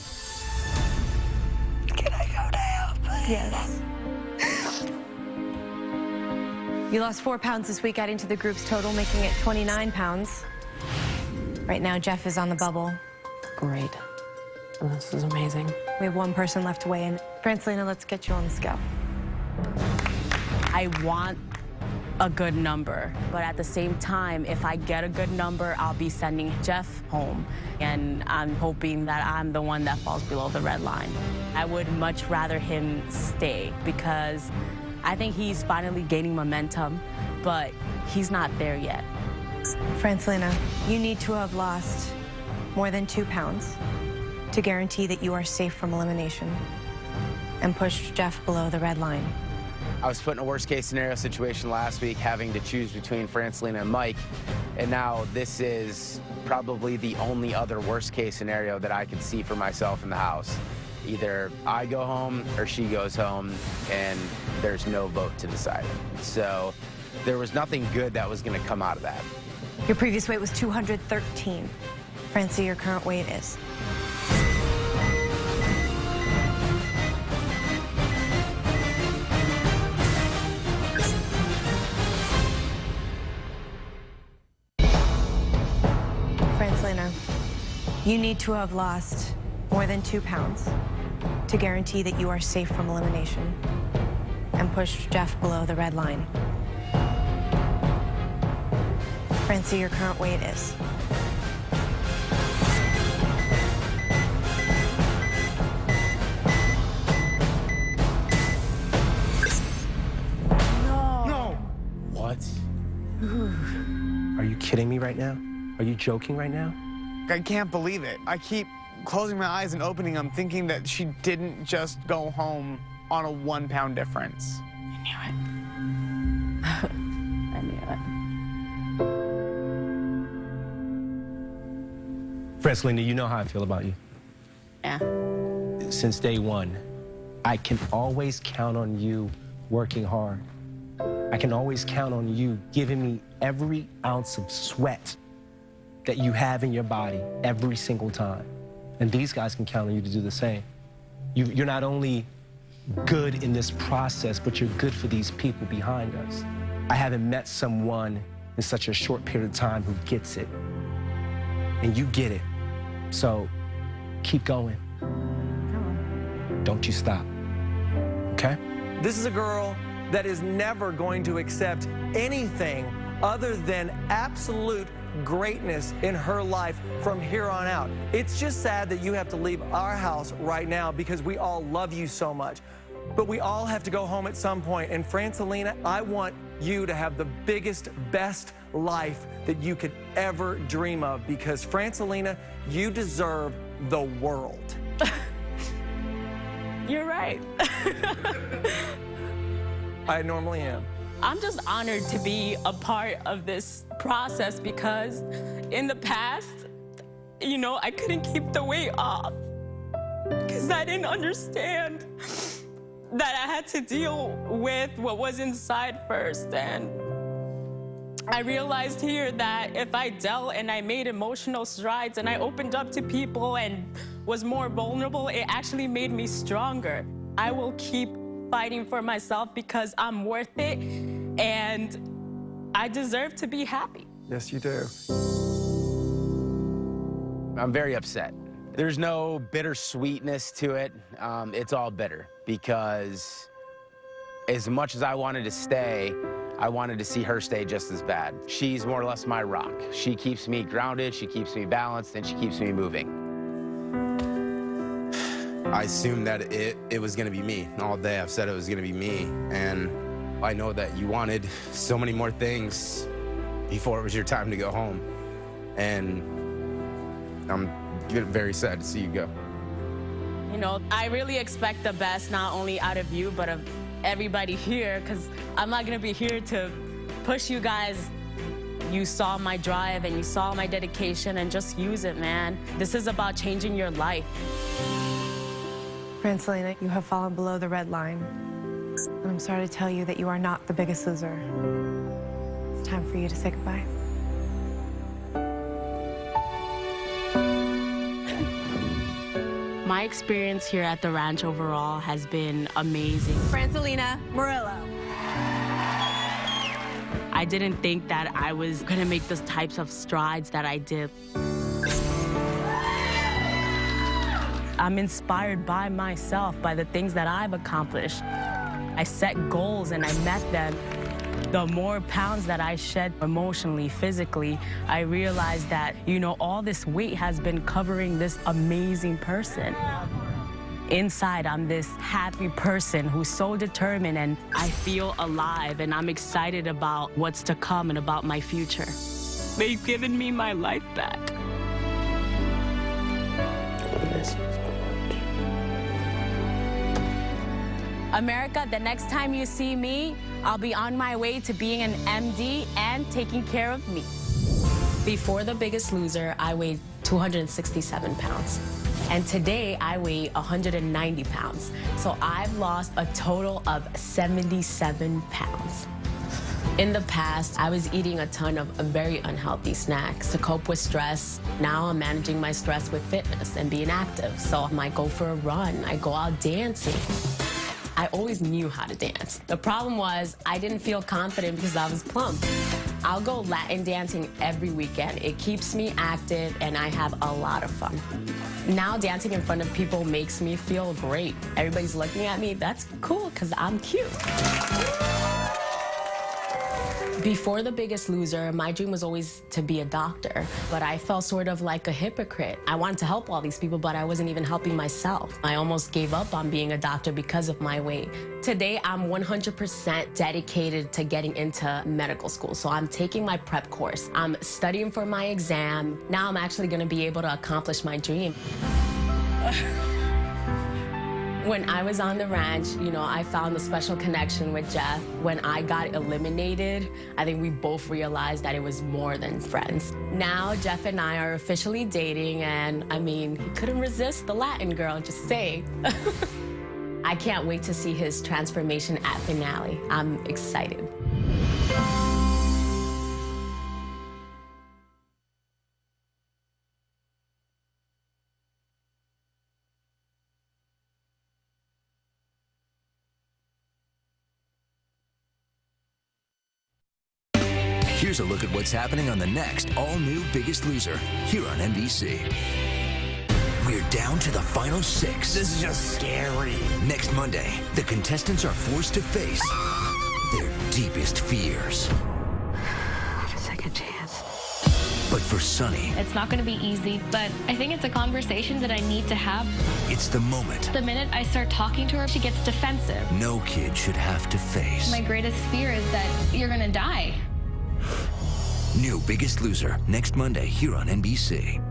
Can I go now, please? Yes. You lost 4 pounds this week, adding to the group's total, making it 29 pounds. Right now, Jeff is on the bubble. Great. This is amazing. We have 1 person left to weigh in. Francelina, let's get you on the scale. I want a good number, but at the same time, if I get a good number, I'll be sending Jeff home, and I'm hoping that I'm the one that falls below the red line. I would much rather him stay because I think he's finally gaining momentum, but he's not there yet. Francelina, you need to have lost more than 2 pounds to guarantee that you are safe from elimination and push Jeff below the red line. I was put in a worst-case scenario situation last week, having to choose between Francelina and Mike, and now this is probably the only other worst-case scenario that I could see for myself in the house. Either I go home or she goes home, and there's no vote to decide it. So there was nothing good that was going to come out of that. Your previous weight was 213. Francie, your current weight is? Francelina, you need to have lost more than 2 pounds to guarantee that you are safe from elimination and push Jeff below the red line. Francie, your current weight is? No. What? Are you kidding me right now? Are you joking right now? I can't believe it. I keep closing my eyes and opening them, thinking that she didn't just go home on a 1 pound difference. I knew it. I knew it. Francelina, you know how I feel about you. Yeah. since day one, I can always count on you working hard. I can always count on you giving me every ounce of sweat that you have in your body every single time. And these guys can count on you to do the same. You're not only good in this process, but you're good for these people behind us. I haven't met someone in such a short period of time who gets it. And you get it. So keep going. Don't you stop, okay? This is a girl that is never going to accept anything other than absolute greatness in her life from here on out. It's just sad that you have to leave our house right now because we all love you so much. But we all have to go home at some point. And Francelina, I want you to have the biggest, best life that you could ever dream of, because Francelina, you deserve the world. You're right. I normally am. I'm just honored to be a part of this process because in the past, you know, I couldn't keep the weight off because I didn't understand that I had to deal with what was inside first. And I realized here that if I dealt and I made emotional strides and I opened up to people and was more vulnerable, it actually made me stronger. I will keep fighting for myself because I'm worth it and I deserve to be happy. Yes, you do. I'm very upset. There's no bittersweetness to it. It's all bitter because as much as I wanted to stay, I wanted to see her stay just as bad. She's more or less my rock. She keeps me grounded, she keeps me balanced, and she keeps me moving. I assumed that it was gonna be me. All day I've said it was gonna be me. And I know that you wanted so many more things before it was your time to go home. And I'm very sad to see you go. You know, I really expect the best, not only out of you, but of everybody here, because I'm not gonna be here to push you guys. You saw my drive and you saw my dedication, and just use it, man. This is about changing your life. Francelina, you have fallen below the red line. And I'm sorry to tell you that you are not the biggest loser. It's time for you to say goodbye. My experience here at the ranch overall has been amazing. Francelina Murillo. I didn't think that I was gonna make the types of strides that I did. I'm inspired by myself, by the things that I've accomplished. I set goals and I met them. The more pounds that I shed emotionally, physically, I realized that, you know, all this weight has been covering this amazing person. Inside, I'm this happy person who's so determined, and I feel alive, and I'm excited about what's to come and about my future. They've given me my life back. America, the next time you see me, I'll be on my way to being an MD and taking care of me. Before The Biggest Loser, I weighed 267 pounds. And today, I weigh 190 pounds. So I've lost a total of 77 pounds. In the past, I was eating a ton of very unhealthy snacks to cope with stress. Now I'm managing my stress with fitness and being active. So I might go for a run, I go out dancing. I always knew how to dance. The problem was I didn't feel confident because I was plump. I'll go Latin dancing every weekend. It keeps me active and I have a lot of fun. Now dancing in front of people makes me feel great. Everybody's looking at me, that's cool because I'm cute. Before The Biggest Loser, my dream was always to be a doctor, but I felt sort of like a hypocrite. I wanted to help all these people, but I wasn't even helping myself. I almost gave up on being a doctor because of my weight. Today, I'm 100% dedicated to getting into medical school, so I'm taking my prep course. I'm studying for my exam. Now I'm actually gonna be able to accomplish my dream. When I was on the ranch, you know, I found a special connection with Jeff. When I got eliminated, I think we both realized that it was more than friends. Now, Jeff and I are officially dating, and I mean, he couldn't resist the Latin girl, just saying. I can't wait to see his transformation at finale. I'm excited. Here's a look at what's happening on the next all-new Biggest Loser here on NBC. We're down to the final 6. This is just scary. Next Monday, the contestants are forced to face their deepest fears. Second chance. But for Sunny, It's not going to be easy, but I think it's a conversation that I need to have. it's the moment The minute I start talking to her, she gets defensive. no kid should have to face. My greatest fear is that you're going to die. New Biggest Loser, next Monday here on NBC.